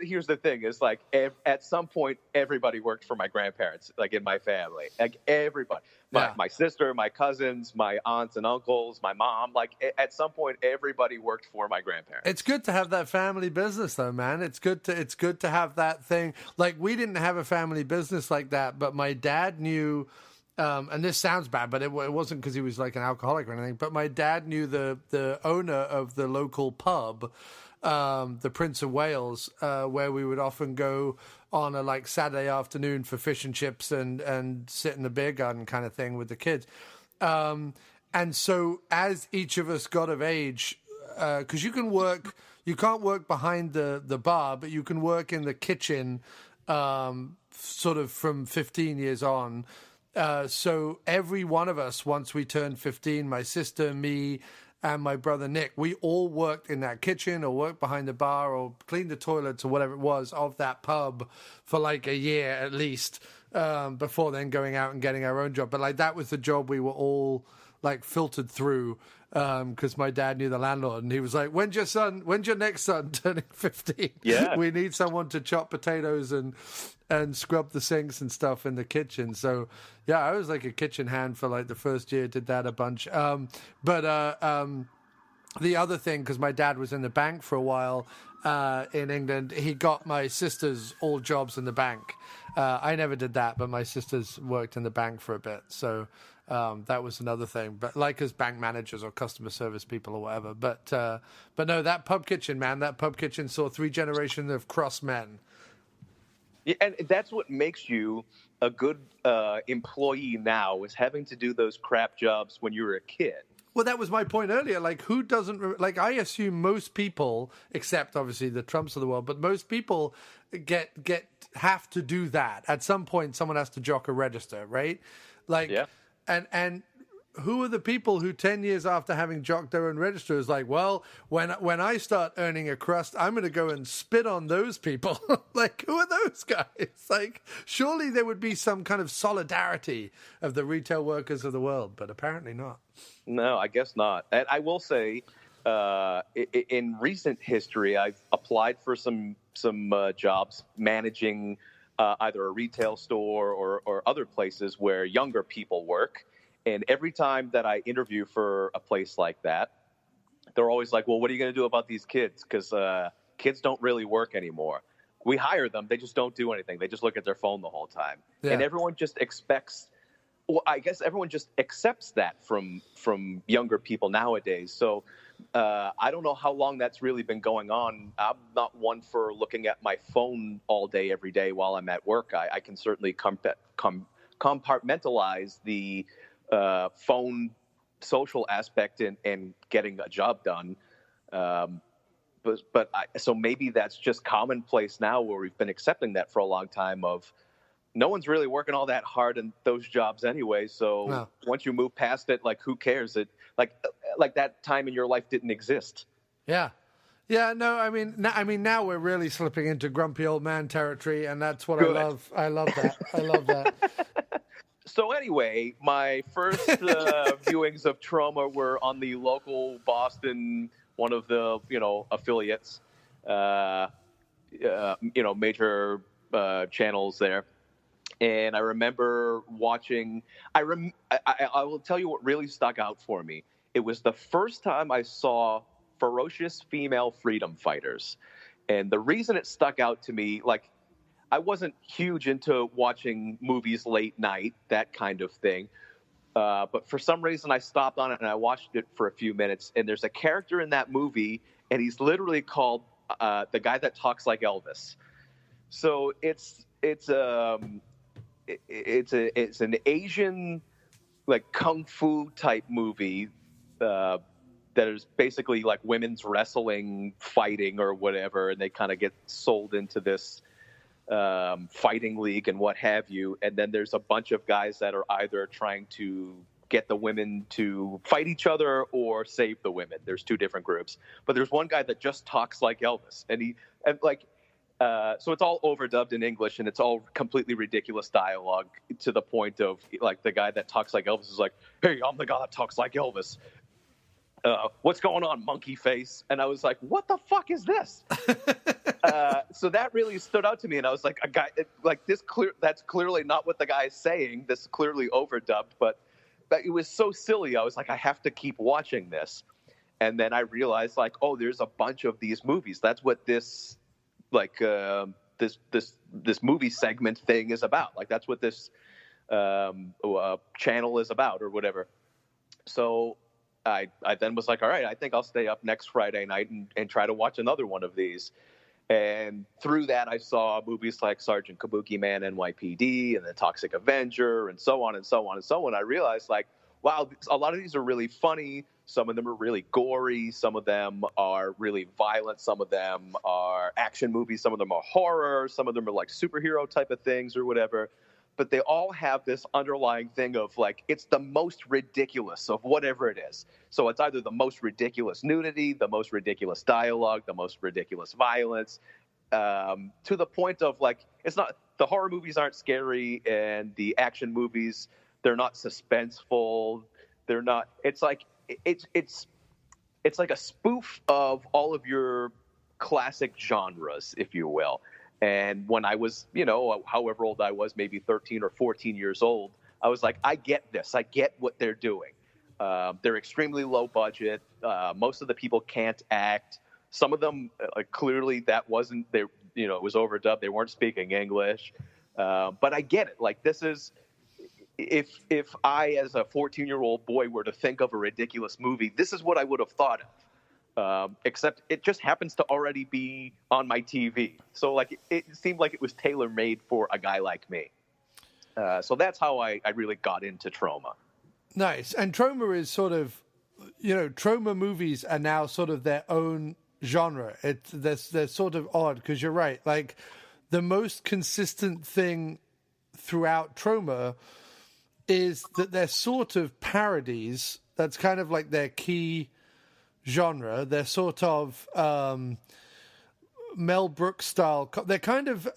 S3: here's the thing: is like at some point everybody worked for my grandparents, like in my family, like everybody, my sister, my cousins, my aunts and uncles, my mom. Like at some point everybody worked for my grandparents.
S2: It's good to have that family business, though, man. It's good to have that thing. Like we didn't have a family business like that, but my dad knew. And this sounds bad, but it wasn't because he was like an alcoholic or anything. But my dad knew the owner of the local pub, the Prince of Wales, where we would often go on a like Saturday afternoon for fish and chips and sit in the beer garden kind of thing with the kids. And so as each of us got of age, because you can't work behind the bar, but you can work in the kitchen, sort of from 15 years on. So every one of us, once we turned 15, my sister, me, and my brother Nick, we all worked in that kitchen or worked behind the bar or cleaned the toilets or whatever it was of that pub for like a year at least, before then going out and getting our own job. But like that was the job we were all like filtered through, because my dad knew the landlord and he was like, when's your next son turning 15?
S3: Yeah.
S2: We need someone to chop potatoes and scrub the sinks and stuff in the kitchen. So yeah, I was like a kitchen hand for like the first year, did that a bunch. But the other thing, because my dad was in the bank for a while in England, he got my sisters all jobs in the bank. I never did that, but my sisters worked in the bank for a bit. So that was another thing, but like as bank managers or customer service people or whatever. But no, that pub kitchen saw 3 generations of cross men.
S3: Yeah, and that's what makes you a good employee now, is having to do those crap jobs when you were a kid.
S2: Well, that was my point earlier. Like, who doesn't like? I assume most people, except obviously the Trumps of the world, but most people have to do that at some point. Someone has to jock a register, right? Like,
S3: yeah.
S2: And who are the people who 10 years after having jocked their own register is like, well, when I start earning a crust, I'm going to go and spit on those people. Like, who are those guys? Like, surely there would be some kind of solidarity of the retail workers of the world, but apparently not.
S3: No, I guess not. And I will say, in recent history, I've applied for some jobs managing either a retail store or other places where younger people work. And every time that I interview for a place like that, they're always like, well, what are you going to do about these kids? Because kids don't really work anymore. We hire them. They just don't do anything. They just look at their phone the whole time. Yeah. And everyone just expects, well, I guess everyone just accepts that from younger people nowadays. So I don't know how long that's really been going on. I'm not one for looking at my phone all day, every day while I'm at work. I can certainly compartmentalize the phone social aspect and getting a job done. So maybe that's just commonplace now, where we've been accepting that for a long time of no one's really working all that hard in those jobs anyway. So once you move past it, like, who cares? It like that time in your life didn't exist. Yeah.
S2: Yeah, no, I mean, now we're really slipping into grumpy old man territory, and that's what Good. I love. I love that. I love that.
S3: So anyway, my first viewings of Troma were on the local Boston, one of the affiliates, major channels there. And I remember watching. I will tell you what really stuck out for me. It was the first time I saw ferocious female freedom fighters, and the reason it stuck out to me, like, I wasn't huge into watching movies late night, that kind of thing. But for some reason, I stopped on it and I watched it for a few minutes. And there's a character in that movie, and he's literally called the guy that talks like Elvis. So it's an Asian kung fu type movie that is basically like women's wrestling fighting or whatever, and they kind of get sold into this fighting league and what have you. And then there's a bunch of guys that are either trying to get the women to fight each other or save the women. There's two different groups, but there's one guy that just talks like Elvis, so it's all overdubbed in English, and it's all completely ridiculous dialogue to the point of like the guy that talks like Elvis is like, "Hey, I'm the guy that talks like Elvis. What's going on, monkey face?" And I was like, "What the fuck is this?" So that really stood out to me, and I was like, "A guy like this that's clearly not what the guy is saying. This is clearly overdubbed." But it was so silly. I was like, "I have to keep watching this." And then I realized, like, oh, there's a bunch of these movies. That's what this this movie segment thing is about. Like, that's what this channel is about, or whatever. So I then was like, all right, I think I'll stay up next Friday night and try to watch another one of these. And through that, I saw movies like Sergeant Kabuki Man, NYPD, and The Toxic Avenger, and so on and so on and so on. I realized, like, wow, a lot of these are really funny. Some of them are really gory. Some of them are really violent. Some of them are action movies. Some of them are horror. Some of them are like superhero type of things or whatever. But they all have this underlying thing of like, it's the most ridiculous of whatever it is. So it's either the most ridiculous nudity, the most ridiculous dialogue, the most ridiculous violence, to the point of like, it's not, the horror movies aren't scary, and the action movies, they're not suspenseful. They're not, it's like like a spoof of all of your classic genres, if you will. And when I was, however old I was, maybe 13 or 14 years old, I was like, I get this. I get what they're doing. They're extremely low budget. Most of the people can't act. Some of them, clearly that wasn't, it was overdubbed. They weren't speaking English. But I get it. Like, this is, if I, as a 14-year-old boy, were to think of a ridiculous movie, this is what I would have thought of. Except it just happens to already be on my TV. So like it seemed like it was tailor-made for a guy like me. So that's how I really got into Troma.
S2: Nice. And Troma is sort of, Troma movies are now sort of their own genre. They're sort of odd, because you're right. Like, the most consistent thing throughout Troma is that they're sort of parodies. That's kind of like their key genre. They're sort of Mel Brooks style. They're kind of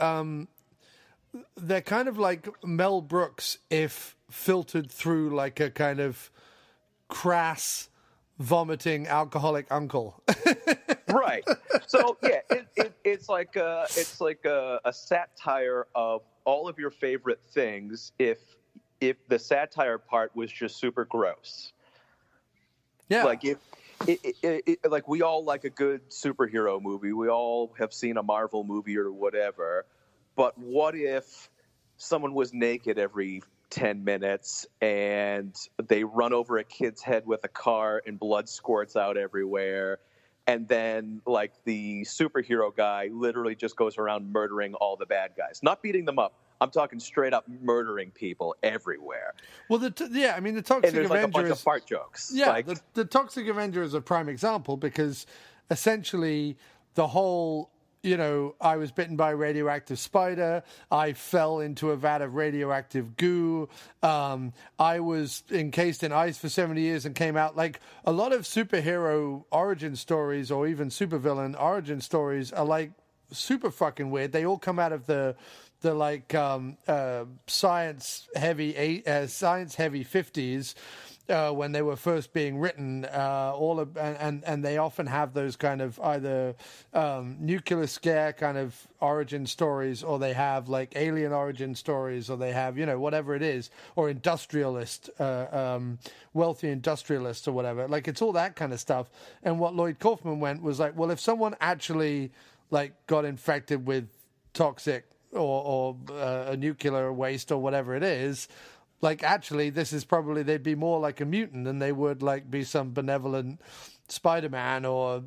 S2: like Mel Brooks if filtered through like a kind of crass, vomiting alcoholic uncle.
S3: Right. So yeah, it's like a satire of all of your favorite things. If the satire part was just super gross. Yeah. Like like we all like a good superhero movie. We all have seen a Marvel movie or whatever. But what if someone was naked every 10 minutes and they run over a kid's head with a car and blood squirts out everywhere? And then, like, the superhero guy literally just goes around murdering all the bad guys. Not beating them up. I'm talking straight up murdering people everywhere.
S2: Well, the Toxic
S3: and there's
S2: Avenger
S3: like a bunch of fart jokes.
S2: Yeah,
S3: like,
S2: the Toxic Avenger is a prime example, because essentially the whole, I was bitten by a radioactive spider. I fell into a vat of radioactive goo. I was encased in ice for 70 years and came out. Like, a lot of superhero origin stories, or even supervillain origin stories, are like super fucking weird. They all come out of the like science heavy 50s. When they were first being written, and they often have those kind of either nuclear scare kind of origin stories, or they have like alien origin stories, or they have whatever it is, or industrialist, wealthy industrialists or whatever. Like, it's all that kind of stuff. And what Lloyd Kaufman went was like, well, if someone actually like got infected with toxic or a nuclear waste or whatever it is, like, actually, this is probably, they'd be more like a mutant than they would like be some benevolent Spider-Man or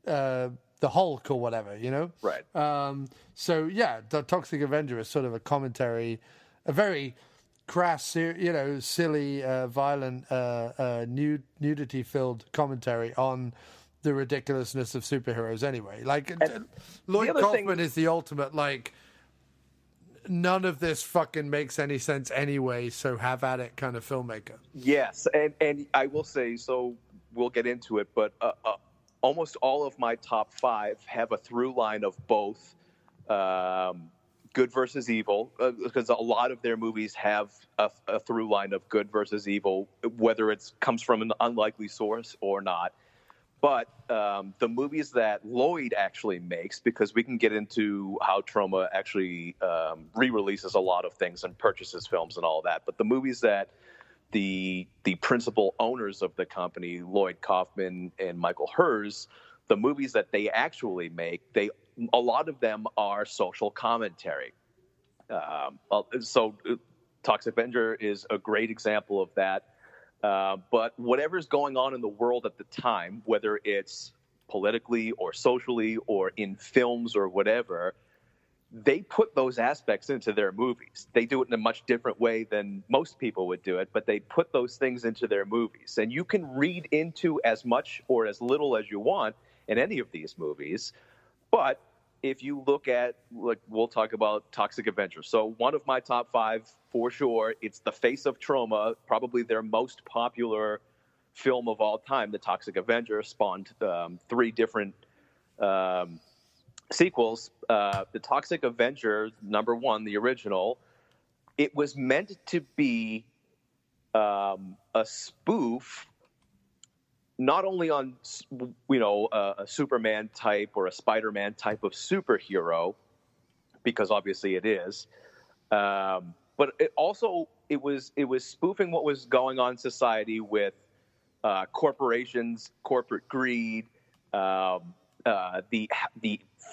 S2: the Hulk or whatever,
S3: Right.
S2: So yeah, the Toxic Avenger is sort of a commentary, a very crass, silly, violent, nudity-filled commentary on the ridiculousness of superheroes anyway. Like, Lloyd Kaufman is the ultimate, like, none of this fucking makes any sense anyway, so have at it kind of filmmaker.
S3: Yes, and I will say, so we'll get into it, but almost all of my top 5 have a through line of both good versus evil, because a lot of their movies have a through line of good versus evil, whether it comes from an unlikely source or not. But the movies that Lloyd actually makes, because we can get into how Troma actually re-releases a lot of things and purchases films and all that. But the movies that the principal owners of the company, Lloyd Kaufman and Michael Herz, the movies that they actually make, a lot of them are social commentary. So Toxic Avenger is a great example of that. But whatever's going on in the world at the time, whether it's politically or socially or in films or whatever, they put those aspects into their movies. They do it in a much different way than most people would do it, but they put those things into their movies. And you can read into as much or as little as you want in any of these movies. But if you look at, like, we'll talk about Toxic Avenger. So one of my top 5, for sure, it's the face of Troma, probably their most popular film of all time. The Toxic Avenger spawned 3 different sequels. The Toxic Avenger, number 1, the original, it was meant to be a spoof, not only on, a Superman type or a Spider-Man type of superhero, because obviously it is, but it was spoofing what was going on in society with corporations, corporate greed, the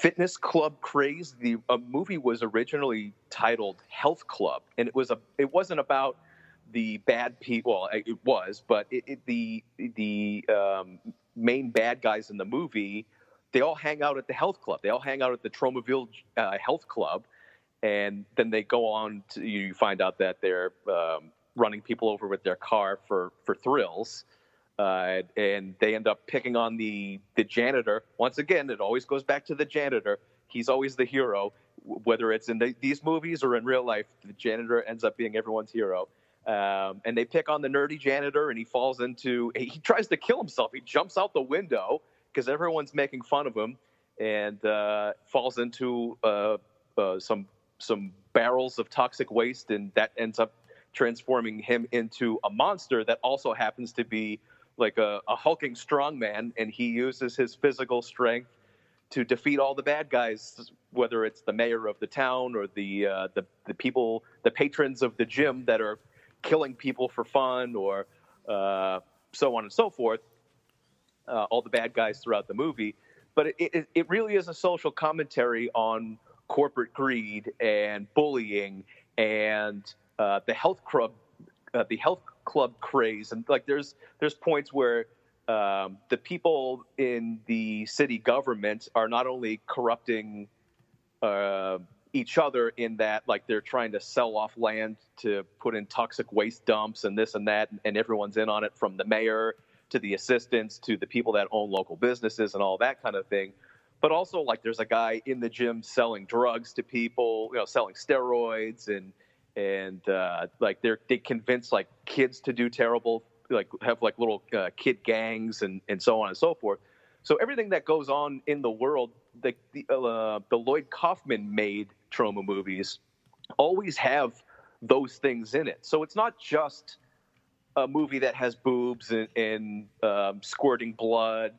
S3: fitness club craze. The movie was originally titled Health Club, and it wasn't about the bad people. Well, it was, but the main bad guys in the movie, they all hang out at the health club. They all hang out at the Tromaville Health Club, and then they go on to, you find out that they're running people over with their car for thrills, and they end up picking on the janitor. Once again, it always goes back to the janitor. He's always the hero, whether it's in these movies or in real life. The janitor ends up being everyone's hero. And they pick on the nerdy janitor, and he tries to kill himself. He jumps out the window because everyone's making fun of him, and falls into some barrels of toxic waste, and that ends up transforming him into a monster that also happens to be like a hulking strongman, and he uses his physical strength to defeat all the bad guys, whether it's the mayor of the town or the people, the patrons of the gym that are killing people for fun, or so on and so forth, all the bad guys throughout the movie. But it really is a social commentary on corporate greed and bullying and the health club craze. And like there's points where the people in the city government are not only corrupting each other in that, like, they're trying to sell off land to put in toxic waste dumps and this and that, and everyone's in on it, from the mayor to the assistants to the people that own local businesses and all that kind of thing. But also, like, there's a guy in the gym selling drugs to people, selling steroids, and like they convince, like, kids to do terrible, like have like little kid gangs and so on and so forth. So everything that goes on in the world, the Lloyd Kaufman made Troma movies always have those things in it. So it's not just a movie that has boobs and squirting blood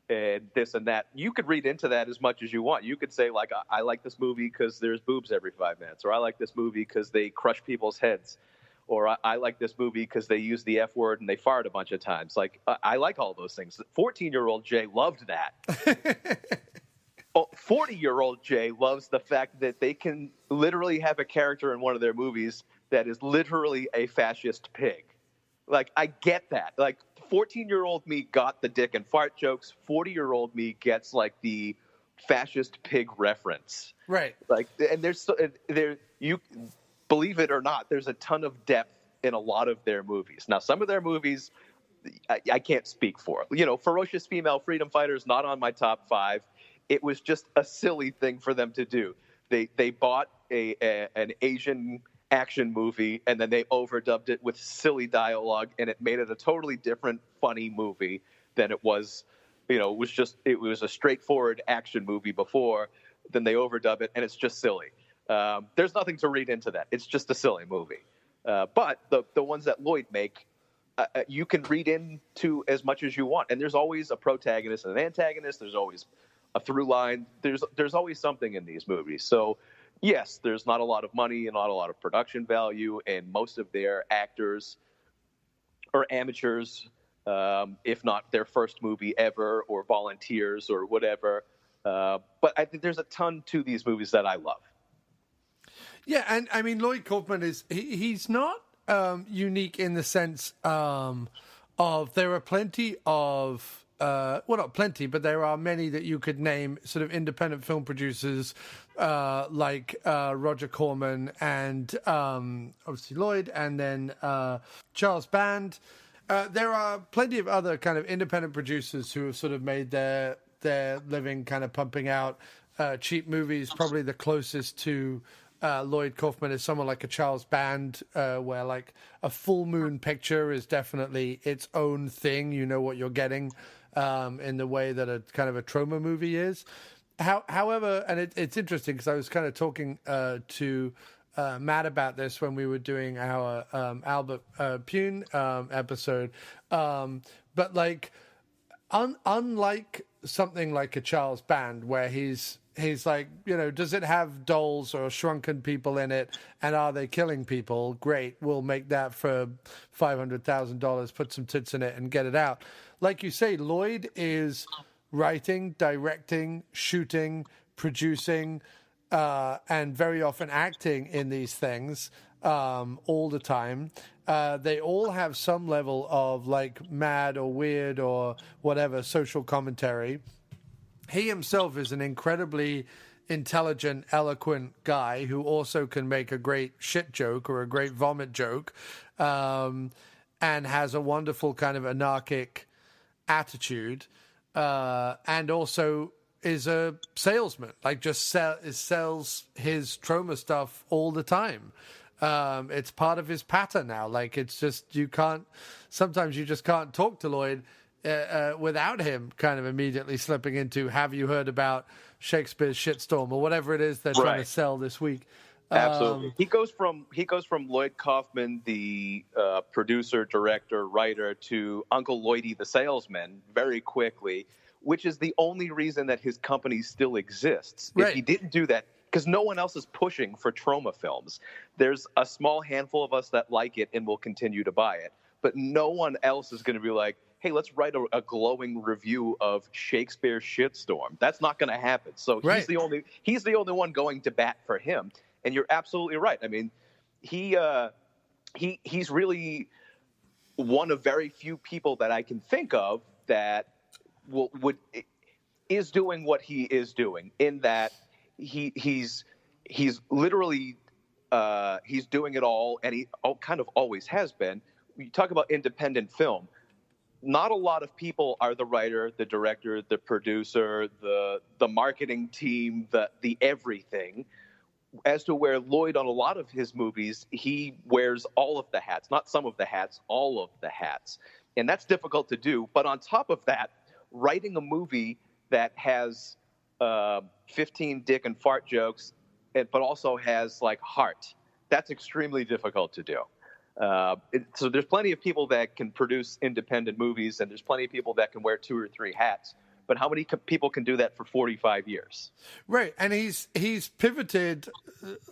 S3: and this and that. You could read into that as much as you want. You could say, like, I like this movie because there's boobs every 5 minutes, or I like this movie because they crush people's heads, or I like this movie because they use the F word and they fart a bunch of times. Like, I like all those things. 14-year-old Jay loved that. 40-year-old Jay loves the fact that they can literally have a character in one of their movies that is literally a fascist pig. Like, I get that. Like, 14-year-old me got the dick and fart jokes. 40-year-old me gets, like, the fascist pig reference.
S2: Right.
S3: Like, and believe it or not, there's a ton of depth in a lot of their movies. Now, some of their movies I can't speak for. Ferocious female freedom fighters, not on my top 5. It was just a silly thing for them to do. They bought an Asian action movie, and then they overdubbed it with silly dialogue, and it made it a totally different, funny movie than it was. It was a straightforward action movie before. Then they overdub it, and it's just silly. There's nothing to read into that. It's just a silly movie. But the ones that Lloyd make, you can read into as much as you want, and there's always a protagonist and an antagonist. There's always a through line. There's always something in these movies. So yes, there's not a lot of money and not a lot of production value, and most of their actors are amateurs, if not their first movie ever, or volunteers or whatever. But I think there's a ton to these movies that I love.
S2: Yeah, and I mean, Lloyd Kaufman he's not unique in the sense of there are plenty of not plenty, but there are many that you could name sort of independent film producers like Roger Corman and obviously Lloyd, and then Charles Band. There are plenty of other kind of independent producers who have sort of made their living kind of pumping out cheap movies. Probably the closest to Lloyd Kaufman is someone like a Charles Band, where like a full moon picture is definitely its own thing. You know what you're getting in the way that a kind of a Troma movie is. However, and it's interesting because I was kind of talking to Matt about this when we were doing our Albert Pune episode. But like, unlike something like a Charles Band, where he's like, does it have dolls or shrunken people in it, and are they killing people? Great, we'll make that for $500,000, put some tits in it and get it out. Like you say, Lloyd is writing, directing, shooting, producing, and very often acting in these things all the time. They all have some level of like mad or weird or whatever social commentary. He himself is an incredibly intelligent, eloquent guy who also can make a great shit joke or a great vomit joke, and has a wonderful kind of anarchic attitude, and also is a salesman, like just sells his Troma stuff all the time. It's part of his pattern now. Like, it's just, sometimes you just can't talk to Lloyd without him kind of immediately slipping into, have you heard about Shakespeare's Shitstorm or whatever it is they're trying to sell this week.
S3: Absolutely. He goes from Lloyd Kaufman, the producer, director, writer, to Uncle Lloydie the salesman very quickly, which is the only reason that his company still exists. Right. If he didn't do that, because no one else is pushing for Troma films. There's a small handful of us that like it and will continue to buy it, but no one else is going to be like, hey, let's write a glowing review of Shakespeare's Shitstorm. That's not going to happen. So he's the only one going to bat for him. And you're absolutely right. I mean, he's really one of very few people that I can think of that is doing what he is doing, in that he's literally he's doing it all, and he kind of always has been. You talk about independent film. Not a lot of people are the writer, the director, the producer, the marketing team, the everything. As to where Lloyd, on a lot of his movies, he wears all of the hats, not some of the hats, all of the hats. And that's difficult to do. But on top of that, writing a movie that has 15 dick and fart jokes, but also has like heart, that's extremely difficult to do. So there's plenty of people that can produce independent movies, and there's plenty of people that can wear 2 or 3 hats. But how many people can do that for 45 years? Right,
S2: and he's pivoted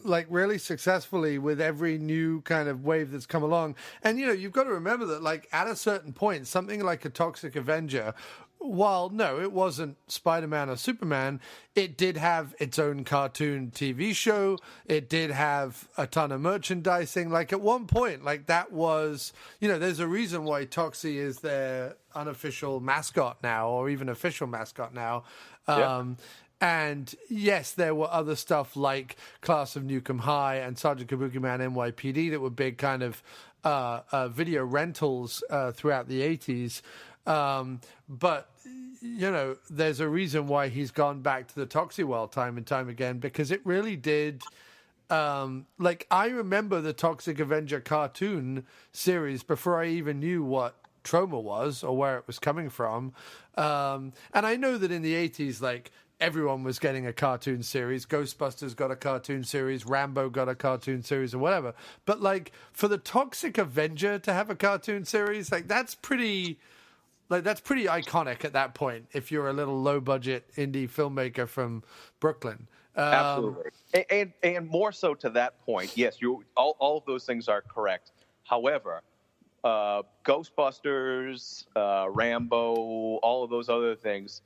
S2: like really successfully with every new kind of wave that's come along. And you've got to remember that, like, at a certain point, something like a Toxic Avenger, while no, it wasn't Spider-Man or Superman, it did have its own cartoon TV show. It did have a ton of merchandising. Like, at one point, like, that was, there's a reason why Toxie is their unofficial mascot now, or even official mascot now. And yes, there were other stuff like Class of Nukem High and Sergeant Kabuki Man NYPD that were big kind of video rentals throughout the 80s. But, there's a reason why he's gone back to the Toxie World time and time again, because it really did... I remember the Toxic Avenger cartoon series before I even knew what Troma was or where it was coming from. And I know that in the 80s, everyone was getting a cartoon series. Ghostbusters got a cartoon series. Rambo got a cartoon series or whatever. But, for the Toxic Avenger to have a cartoon series, that's pretty iconic at that point if you're a little low-budget indie filmmaker from Brooklyn.
S3: Absolutely. And more so to that point, yes, all of those things are correct. However, Ghostbusters, Rambo, all of those other things,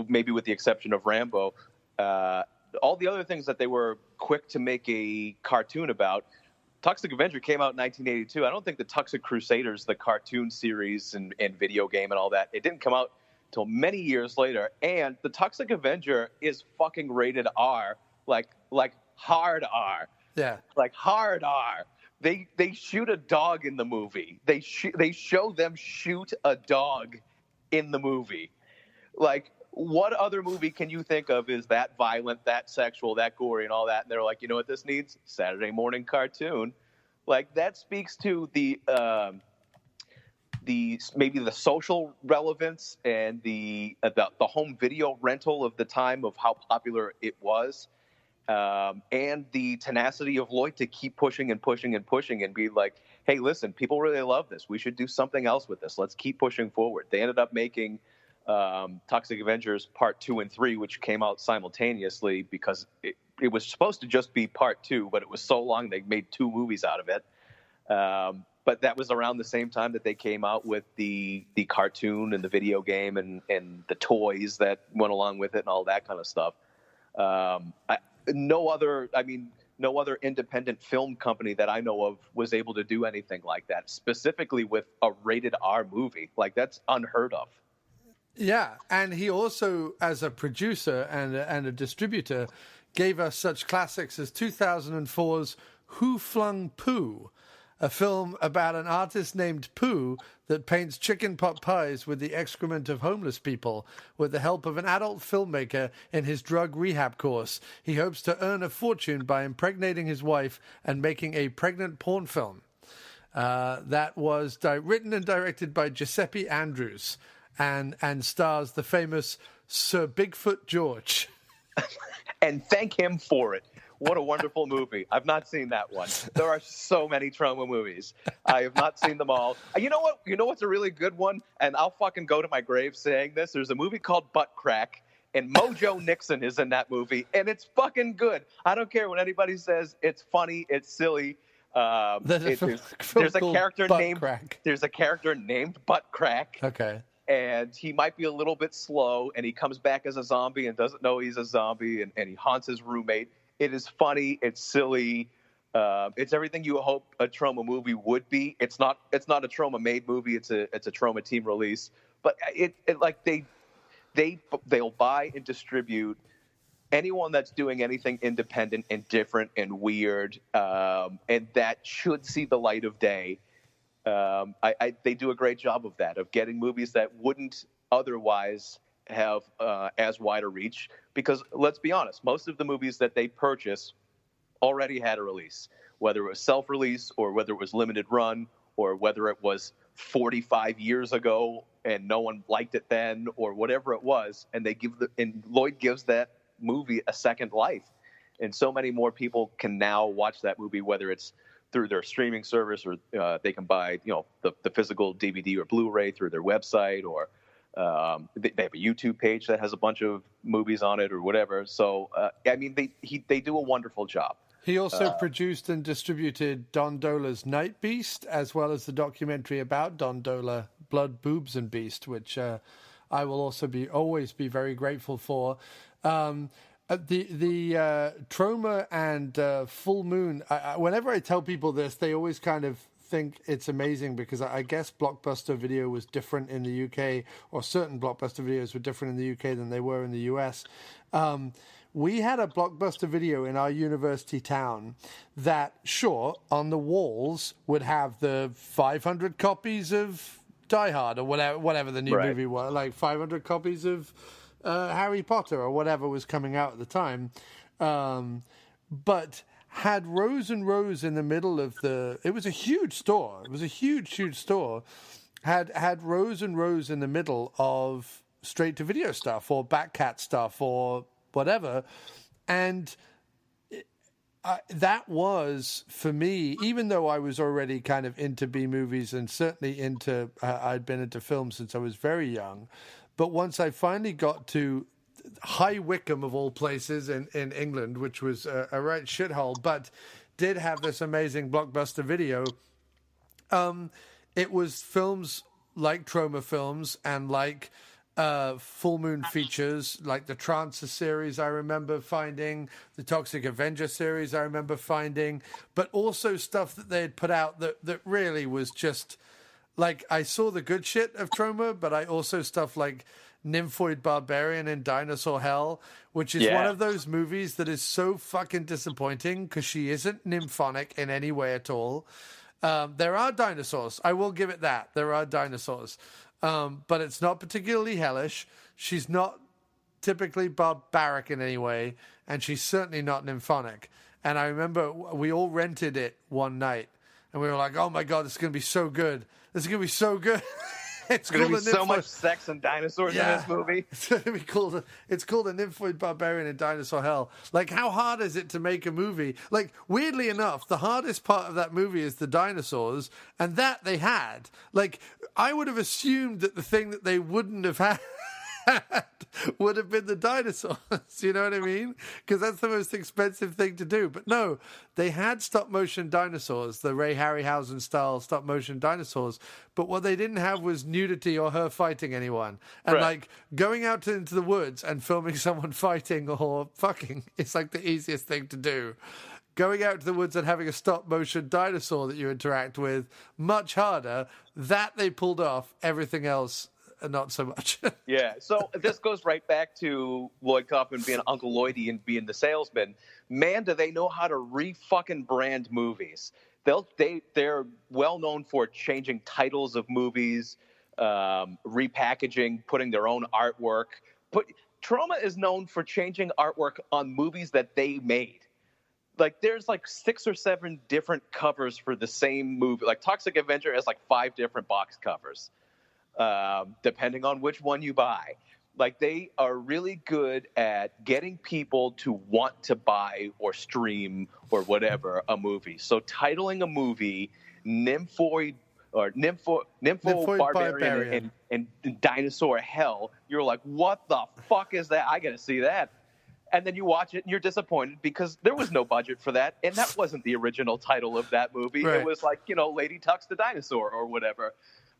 S3: maybe with the exception of Rambo, all the other things that they were quick to make a cartoon about, Toxic Avenger came out in 1982. I don't think the Toxic Crusaders, the cartoon series and video game and all that, it didn't come out till many years later. And the Toxic Avenger is fucking rated R, like hard R.
S2: Yeah.
S3: Like hard R. They shoot a dog in the movie. They show them shoot a dog in the movie. What other movie can you think of is that violent, that sexual, that gory, and all that? And they're like, you know what this needs? Saturday morning cartoon. That speaks to the maybe the social relevance and the home video rental of the time of how popular it was, and the tenacity of Lloyd to keep pushing and pushing and pushing and be like, hey, listen, people really love this. We should do something else with this. Let's keep pushing forward. They ended up making Toxic Avengers Part 2 and 3, which came out simultaneously because it was supposed to just be Part 2, but it was so long they made 2 movies out of it. But that was around the same time that they came out with the cartoon and the video game and the toys that went along with it and all that kind of stuff. No other independent film company that I know of was able to do anything like that, specifically with a rated R movie. That's unheard of.
S2: Yeah, and he also, as a producer and a distributor, gave us such classics as 2004's Who Flung Pooh, a film about an artist named Pooh that paints chicken pot pies with the excrement of homeless people. With the help of an adult filmmaker in his drug rehab course, he hopes to earn a fortune by impregnating his wife and making a pregnant porn film. That was written and directed by Giuseppe Andrews and stars the famous Sir Bigfoot George.
S3: And thank him for it. What a wonderful movie. I've not seen that one. There are so many Troma movies. I have not seen them all. You know what? You know what's a really good one? And I'll fucking go to my grave saying this. There's a movie called Butt Crack, and Mojo Nixon is in that movie, and it's fucking good. I don't care when anybody says it's funny, it's silly. There's a character named Butt Crack.
S2: Okay.
S3: And he might be a little bit slow, and he comes back as a zombie and doesn't know he's a zombie, and he haunts his roommate. It is funny. It's silly. It's everything you hope a Troma movie would be. It's not a Troma made movie. It's a Troma team release. But they'll buy and distribute anyone that's doing anything independent and different and weird, and that should see the light of day. They do a great job of that, of getting movies that wouldn't otherwise have as wide a reach, because let's be honest, most of the movies that they purchase already had a release, whether it was self-release or whether it was limited run or whether it was 45 years ago and no one liked it then or whatever it was, and Lloyd gives that movie a second life, and so many more people can now watch that movie, whether it's through their streaming service or they can buy the physical DVD or Blu-ray through their website, or they have a YouTube page that has a bunch of movies on it or whatever. So, they do a wonderful job.
S2: He also produced and distributed Don Dola's Night Beast, as well as the documentary about Don Dola, Blood, Boobs, and Beast, which I will also always be very grateful for. The Troma and Full Moon, whenever I tell people this, they always kind of think it's amazing because I guess Blockbuster Video was different in the UK, or certain Blockbuster Videos were different in the UK than they were in the US. We had a Blockbuster Video in our university town that, sure, on the walls would have the 500 copies of Die Hard or whatever the new movie was, like 500 copies of Harry Potter or whatever was coming out at the time. But had rows and rows in the middle of it was a huge store. It was a huge store. Had rows and rows in the middle of straight to video stuff or Backcat stuff or whatever. And that was, for me, even though I was already kind of into B movies and certainly I'd been into film since I was very young. But once I finally got to High Wycombe, of all places, in England, which was a right shithole, but did have this amazing Blockbuster Video, it was films like Troma films and like Full Moon Features, like the Trancer series I remember finding, the Toxic Avenger series I remember finding, but also stuff that they had put out that really was just, like, I saw the good shit of Troma, but I also stuff like Nymphoid Barbarian in Dinosaur Hell, which is one of those movies that is so fucking disappointing because she isn't nymphonic in any way at all. There are dinosaurs. I will give it that. There are dinosaurs. But it's not particularly hellish. She's not typically barbaric in any way, and she's certainly not nymphonic. And I remember we all rented it one night, and we were like, oh my God, this is going to be so good. This is going to be so good.
S3: It's going to be so much sex and dinosaurs in this movie.
S2: It's going to be called. It's called A Nymphoid Barbarian in Dinosaur Hell. Like, how hard is it to make a movie? Like, weirdly enough, the hardest part of that movie is the dinosaurs, and that they had. Like, I would have assumed that the thing that they wouldn't have had would have been the dinosaurs. You know what I mean? Because that's the most expensive thing to do. But no, they had stop motion dinosaurs, the Ray Harryhausen style stop motion dinosaurs. But what they didn't have was nudity or her fighting anyone. And like going out into the woods and filming someone fighting or fucking is like the easiest thing to do. Going out to the woods and having a stop motion dinosaur that you interact with, much harder. That they pulled off. Everything else, not so much.
S3: Yeah, so this goes right back to Lloyd Kaufman being Uncle Lloydie and being the salesman. Man, do they know how to re-fucking brand movies. They're well known for changing titles of movies, repackaging, putting their own artwork. Troma is known for changing artwork on movies that they made. Like, there's like 6 or 7 different covers for the same movie. Like, Toxic Avenger has like 5 different box covers. Depending on which one you buy. Like, they are really good at getting people to want to buy or stream or whatever a movie. So titling a movie Nymphoid Barbarian and Dinosaur Hell, you're like, what the fuck is that? I gotta see that. And then you watch it and you're disappointed because there was no budget for that, and that wasn't the original title of that movie. Right. It was like, Lady Tucks the Dinosaur or whatever.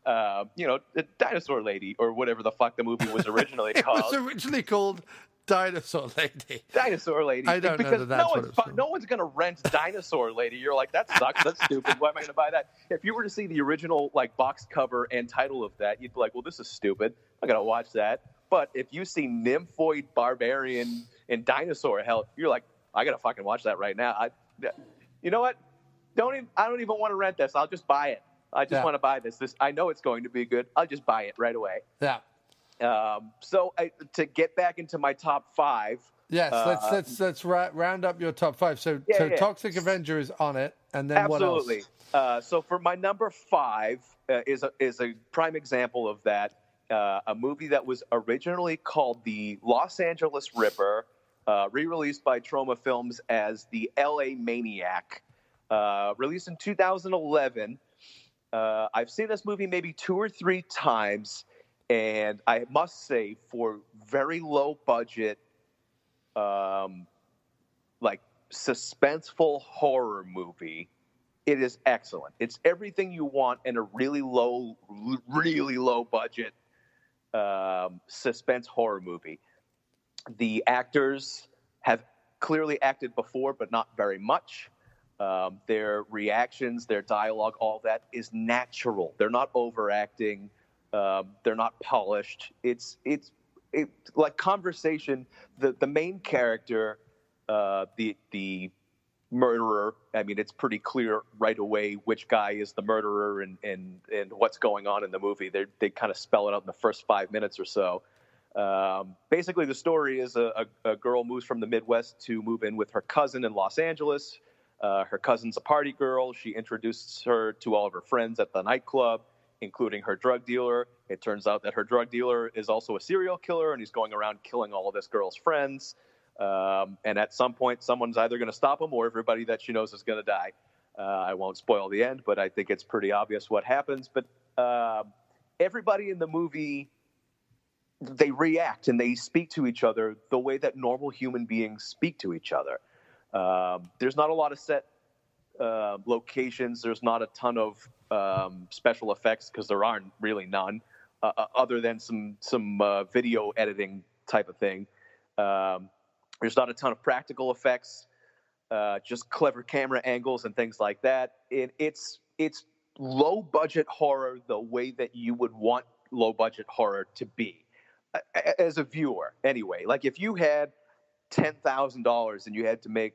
S3: The Dinosaur Lady or whatever the fuck the movie was originally called.
S2: It was originally called Dinosaur Lady.
S3: Dinosaur Lady.
S2: I don't know that's
S3: no one's going to rent Dinosaur Lady. You're like, that sucks. That's stupid. Why am I going to buy that? If you were to see the original box cover and title of that, you'd be like, well, this is stupid. I'm going to watch that. But if you see Nymphoid Barbarian and Dinosaur Hell, you're like, I got to fucking watch that right now. You know what? I don't even want to rent this. I'll just buy it. I just want to buy this. I know it's going to be good. I'll just buy it right away.
S2: Yeah.
S3: So to get back into my top 5.
S2: Yes, let's round up your top 5. So Toxic Avenger is on it, and then
S3: absolutely.
S2: What else?
S3: So for my number 5 is a prime example of that. A movie that was originally called The Los Angeles Ripper, re-released by Troma Films as The L.A. Maniac, released in 2011. I've seen this movie maybe 2 or 3 times, and I must say, for very low budget, suspenseful horror movie, it is excellent. It's everything you want in a really low budget suspense horror movie. The actors have clearly acted before, but not very much. Their reactions, their dialogue, all that is natural. They're not overacting. They're not polished. It's like conversation. The main character, the murderer. I mean, it's pretty clear right away which guy is the murderer and what's going on in the movie. They kind of spell it out in the first 5 minutes or so. Basically, the story is a girl moves from the Midwest to move in with her cousin in Los Angeles. Her cousin's a party girl. She introduces her to all of her friends at the nightclub, including her drug dealer. It turns out that her drug dealer is also a serial killer, and he's going around killing all of this girl's friends. And at some point, someone's either going to stop him or everybody that she knows is going to die. I won't spoil the end, but I think it's pretty obvious what happens. But everybody in the movie, they react and they speak to each other the way that normal human beings speak to each other. There's not a lot of set locations. There's not a ton of special effects because there aren't really none, other than some video editing type of thing. There's not a ton of practical effects, just clever camera angles and things like that. It's low budget horror the way that you would want low budget horror to be as a viewer. Anyway, like if you had $10,000 and you had to make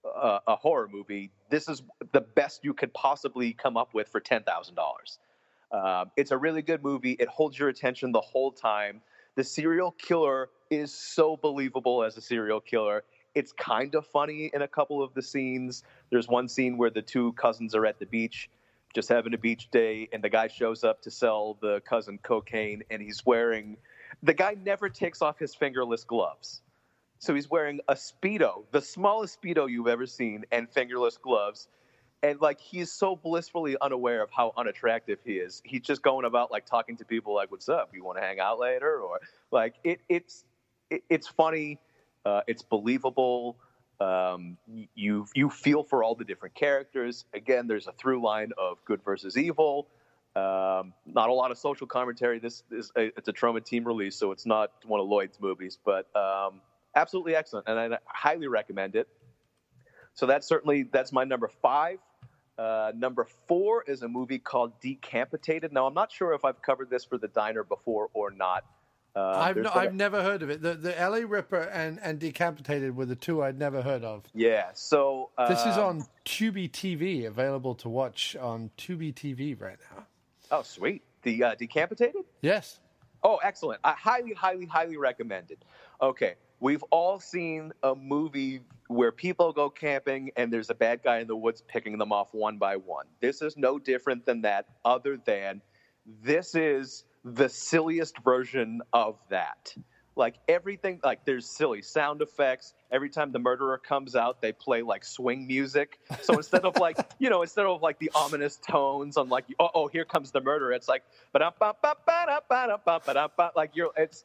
S3: a horror movie, this is the best you could possibly come up with for $10,000. It's a really good movie. It holds your attention the whole time. The serial killer is so believable as a serial killer. It's kind of funny in a couple of the scenes. There's one scene where the two cousins are at the beach, just having a beach day, and the guy shows up to sell the cousin cocaine, and the guy never takes off his fingerless gloves. So he's wearing a Speedo, the smallest Speedo you've ever seen, and fingerless gloves. And like, he's so blissfully unaware of how unattractive he is. He's just going about like talking to people like, "What's up? You want to hang out later?" Or like, it's funny. It's believable. You feel for all the different characters. Again, there's a through line of good versus evil. Not a lot of social commentary. It's a Troma team release, so it's not one of Lloyd's movies, but absolutely excellent, and I highly recommend it. So that's my number 5. Number 4 is a movie called Decampitated. Now, I'm not sure if I've covered this for the diner before or not.
S2: I've never heard of it. The LA Ripper and Decapitated were the two I'd never heard of.
S3: Yeah, so
S2: this is on Tubi TV, available to watch on Tubi TV right now.
S3: Oh, sweet. The Decapitated?
S2: Yes.
S3: Oh, excellent. I highly, highly, highly recommend it. Okay, we've all seen a movie where people go camping and there's a bad guy in the woods picking them off one by one. This is no different than that, other than this is the silliest version of that. Like everything, like there's silly sound effects. Every time the murderer comes out, they play like swing music. So instead of like, instead of like the ominous tones on like, oh, here comes the murderer, it's like, like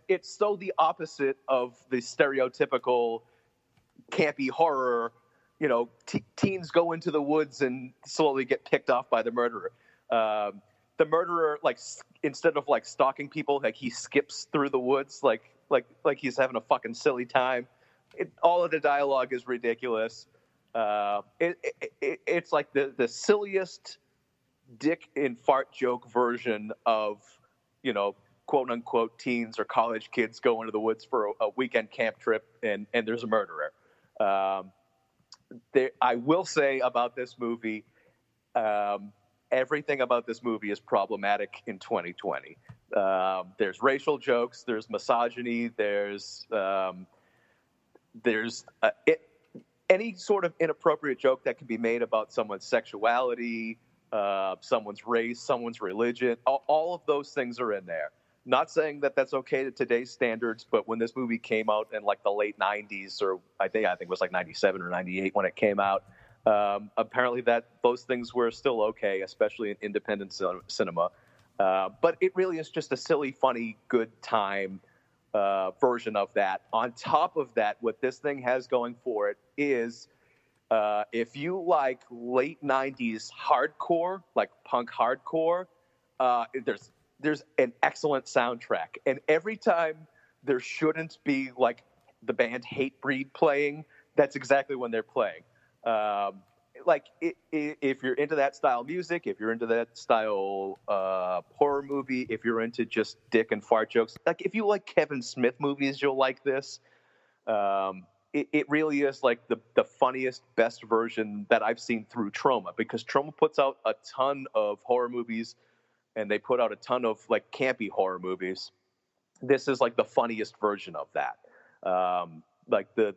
S3: it's so the opposite of the stereotypical campy horror. Teens go into the woods and slowly get picked off by the murderer. The murderer, like, instead of like stalking people, like he skips through the woods, like he's having a fucking silly time. All of the dialogue is ridiculous. It's like the silliest dick and fart joke version of, quote unquote teens or college kids going to the woods for a weekend camp trip and there's a murderer. I will say about this movie, everything about this movie is problematic in 2020. There's racial jokes, there's misogyny, there's any sort of inappropriate joke that can be made about someone's sexuality, someone's race, someone's religion. All of those things are in there. Not saying that that's okay to today's standards, but when this movie came out in like the late 90s, or I think it was like 97 or 98 when it came out, apparently those things were still okay, especially in independent cinema. But it really is just a silly, funny, good time version of that. On top of that, what this thing has going for it is if you like late 90s hardcore, like punk hardcore, there's an excellent soundtrack. And every time there shouldn't be like the band Hatebreed playing, that's exactly when they're playing. if you're into that style music, if you're into that style horror movie, if you're into just dick and fart jokes, like if you like Kevin Smith movies, you'll like this. It really is like the funniest, best version that I've seen through Troma, because Troma puts out a ton of horror movies, and they put out a ton of like campy horror movies. This is like the funniest version of that. Like the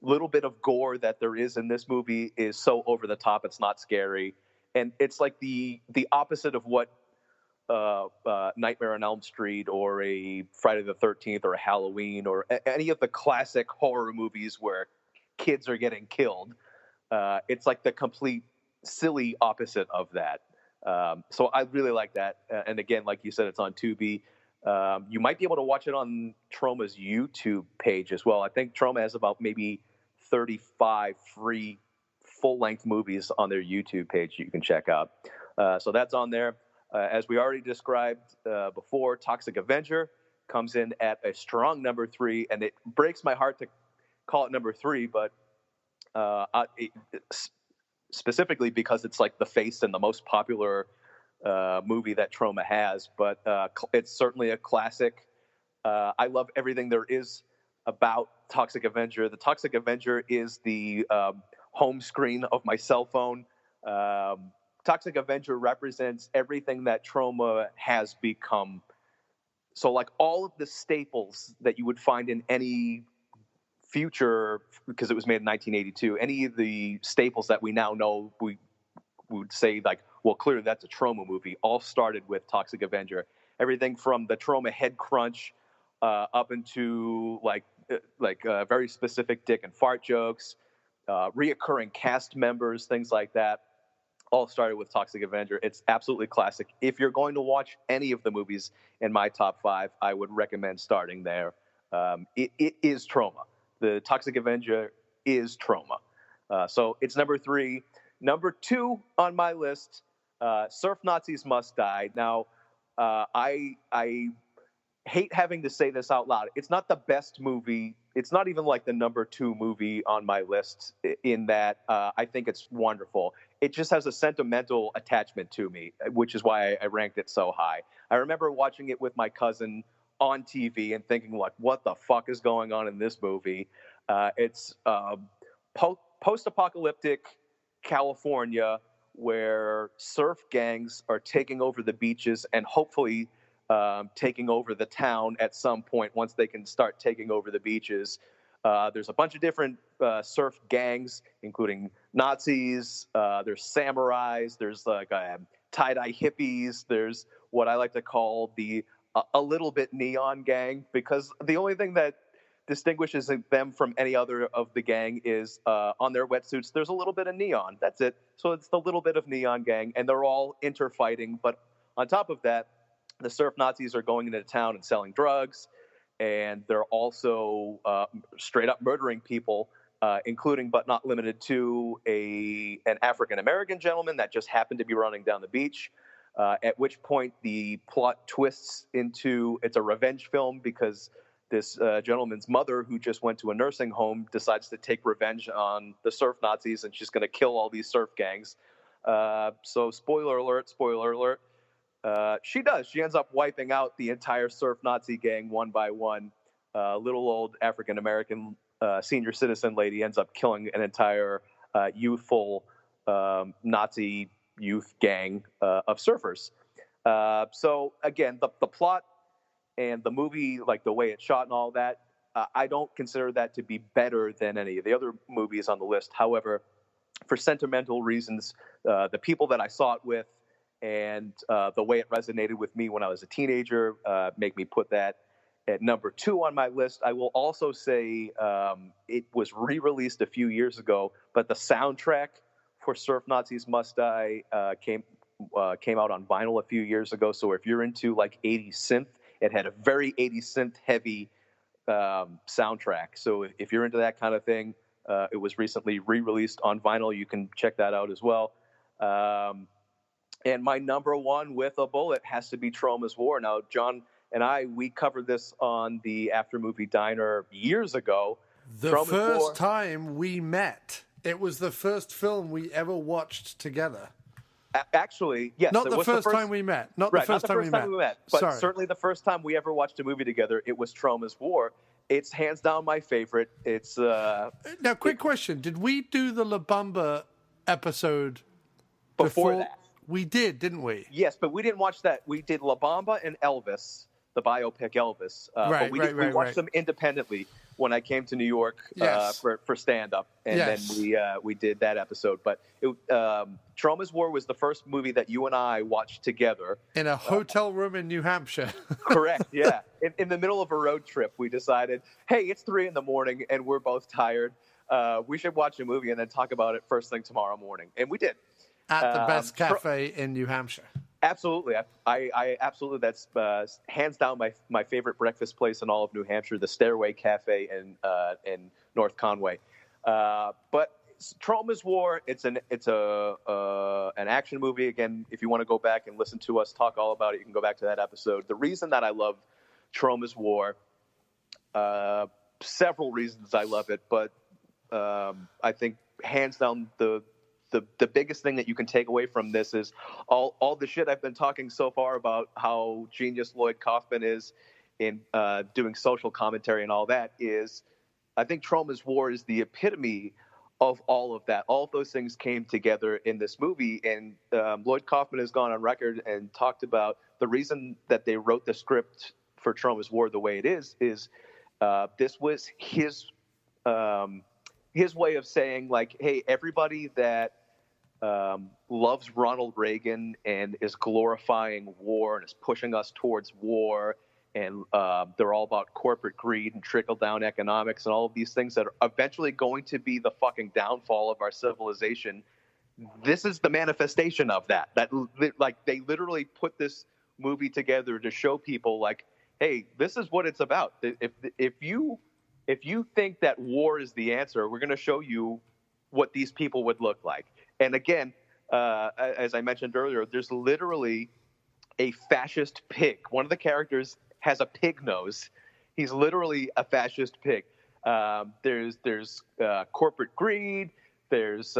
S3: little bit of gore that there is in this movie is so over the top, it's not scary, and it's like the opposite of what Nightmare on Elm Street or a Friday the 13th or a Halloween or any of the classic horror movies where kids are getting killed. It's like the complete silly opposite of that. So I really like that. And again, like you said, it's on Tubi. You might be able to watch it on Troma's YouTube page as well. I think Troma has about maybe 35 free full-length movies on their YouTube page you can check out. So that's on there. As we already described before, Toxic Avenger comes in at a strong number 3, and it breaks my heart to call it number 3, but specifically because it's like the face and the most popular movie that Troma has. But it's certainly a classic. I love everything there is about Toxic Avenger. The Toxic Avenger is the home screen of my cell phone. Toxic Avenger represents everything that Troma has become. So like all of the staples that you would find in any future, because it was made in 1982, any of the staples that we now know, we would say like, well, clearly that's a Troma movie, all started with Toxic Avenger. Everything from the Troma head crunch up into like very specific dick and fart jokes, reoccurring cast members, things like that. All started with Toxic Avenger. It's absolutely classic. If you're going to watch any of the movies in my top 5, I would recommend starting there. It is Troma. The Toxic Avenger is Troma. So it's number 3. Number 2 on my list, Surf Nazis Must Die. Now, I hate having to say this out loud. It's not the best movie. It's not even like the number 2 movie on my list in that I think it's wonderful. It just has a sentimental attachment to me, which is why I ranked it so high. I remember watching it with my cousin on TV and thinking, like, what the fuck is going on in this movie? It's post-apocalyptic California where surf gangs are taking over the beaches and hopefully taking over the town at some point once they can start taking over the beaches. There's a bunch of different surf gangs, including Nazis. There's samurais. There's like tie-dye hippies. There's what I like to call a little bit neon gang, because the only thing that distinguishes them from any other of the gang is on their wetsuits there's a little bit of neon. That's it. So it's the little bit of neon gang, and they're all interfighting. But on top of that, the surf Nazis are going into town and selling drugs, and they're also straight up murdering people, including but not limited to an African-American gentleman that just happened to be running down the beach, at which point the plot twists into it's a revenge film because this gentleman's mother, who just went to a nursing home, decides to take revenge on the surf Nazis, and she's going to kill all these surf gangs. So spoiler alert, she does. She ends up wiping out the entire surf Nazi gang one by one. Little old African-American senior citizen lady ends up killing an entire youthful Nazi youth gang of surfers. So again, the plot and the movie, like the way it's shot and all that, I don't consider that to be better than any of the other movies on the list. However, for sentimental reasons, the people that I saw it with and the way it resonated with me when I was a teenager make me put that at number 2 on my list. I will also say it was re-released a few years ago, but the soundtrack for Surf Nazis Must Die came out on vinyl a few years ago. So if you're into like 80s synth, it had a very 80s synth heavy soundtrack. So if you're into that kind of thing, it was recently re-released on vinyl. You can check that out as well. And my number 1 with a bullet has to be Tromas War. Now, John and we covered this on the After Movie Diner years ago.
S2: The first time we met. It was the first film we ever watched together.
S3: Actually, yes.
S2: Not
S3: it
S2: the
S3: was
S2: first time we met. Not the first time we met.
S3: But
S2: Sorry.
S3: certainly the first time we ever watched a movie together, it was Tromas War. It's hands down my favorite. It's
S2: Now, quick question. Did we do the La Bamba episode
S3: before that?
S2: We did, didn't we?
S3: Yes, but we didn't watch that. We did La Bamba and Elvis, the biopic Elvis. But we watched them independently when I came to New York for stand-up, and then we did that episode. But Tromas War was the first movie that you and I watched together.
S2: In a hotel room in New Hampshire.
S3: Correct, yeah. In the middle of a road trip, we decided, hey, it's 3 a.m, and we're both tired. We should watch a movie and then talk about it first thing tomorrow morning. And we did.
S2: At the best cafe in New Hampshire.
S3: Absolutely. I absolutely, that's hands down my favorite breakfast place in all of New Hampshire, the Stairway Cafe in North Conway. But Tromas War, it's an action movie. Again, if you want to go back and listen to us talk all about it, you can go back to that episode. The reason that I love Tromas War, several reasons I love it, but I think hands down the biggest thing that you can take away from this is all the shit I've been talking so far about how genius Lloyd Kaufman is in doing social commentary and all that is, I think Tromas War is the epitome of all of that. All of those things came together in this movie, and Lloyd Kaufman has gone on record and talked about the reason that they wrote the script for Tromas War the way it is this was his way of saying, like, hey, everybody that loves Ronald Reagan and is glorifying war and is pushing us towards war, and they're all about corporate greed and trickle-down economics and all of these things that are eventually going to be the fucking downfall of our civilization. This is the manifestation of that. Like, they literally put this movie together to show people, like, hey, this is what it's about. If you think that war is the answer, we're going to show you what these people would look like. And again, as I mentioned earlier, there's literally a fascist pig. One of the characters has a pig nose. He's literally a fascist pig. There's corporate greed. There's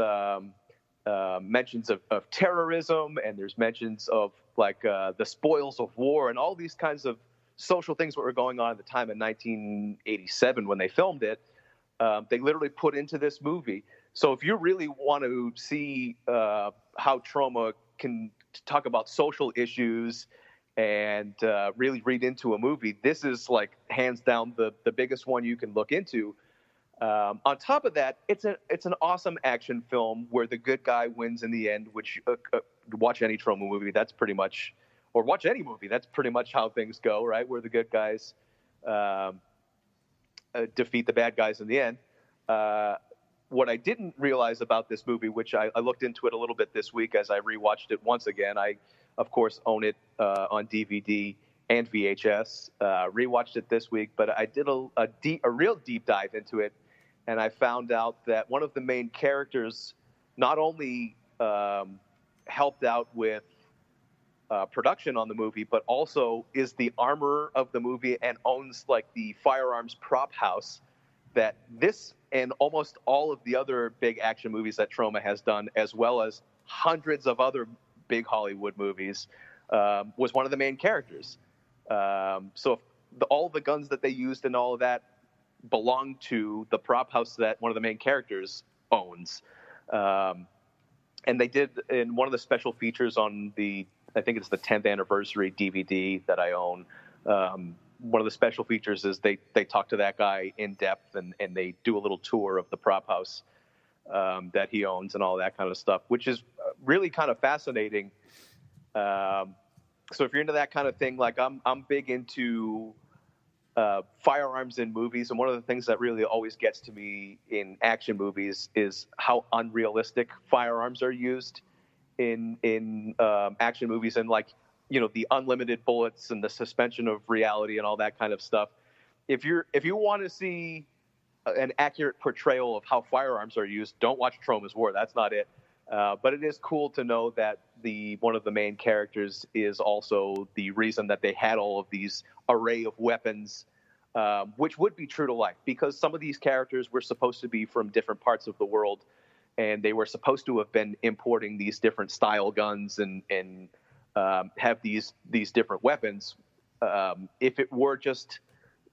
S3: mentions of terrorism, and there's mentions of like the spoils of war and all these kinds of social things that were going on at the time in 1987 when they filmed it. They literally put into this movie. So if you really want to see how Troma can talk about social issues and really read into a movie, this is like hands down the biggest one you can look into. On top of that, it's an awesome action film where the good guy wins in the end, which watch any Troma movie, that's pretty much, or watch any movie, that's pretty much how things go, right? Where the good guys defeat the bad guys in the end. What I didn't realize about this movie, which I looked into it a little bit this week as I rewatched it once again. I, of course, own it on DVD and VHS. Rewatched it this week, but I did a real deep dive into it, and I found out that one of the main characters not only helped out with production on the movie, but also is the armorer of the movie and owns like the firearms prop house that this and almost all of the other big action movies that Troma has done, as well as hundreds of other big Hollywood movies, was one of the main characters. So all the guns that they used and all of that belong to the prop house that one of the main characters owns. And they did, in one of the special features on I think it's the 10th anniversary DVD that I own, one of the special features is they talk to that guy in depth and they do a little tour of the prop house that he owns and all that kind of stuff, which is really kind of fascinating. So if you're into that kind of thing, like I'm big into firearms in movies, and one of the things that really always gets to me in action movies is how unrealistic firearms are used in action movies, and like, you know, the unlimited bullets and the suspension of reality and all that kind of stuff. If you want to see an accurate portrayal of how firearms are used, don't watch Tromas War. That's not it. But it is cool to know that one of the main characters is also the reason that they had all of these array of weapons, which would be true to life, because some of these characters were supposed to be from different parts of the world. and they were supposed to have been importing these different style guns and have these different weapons. If it were just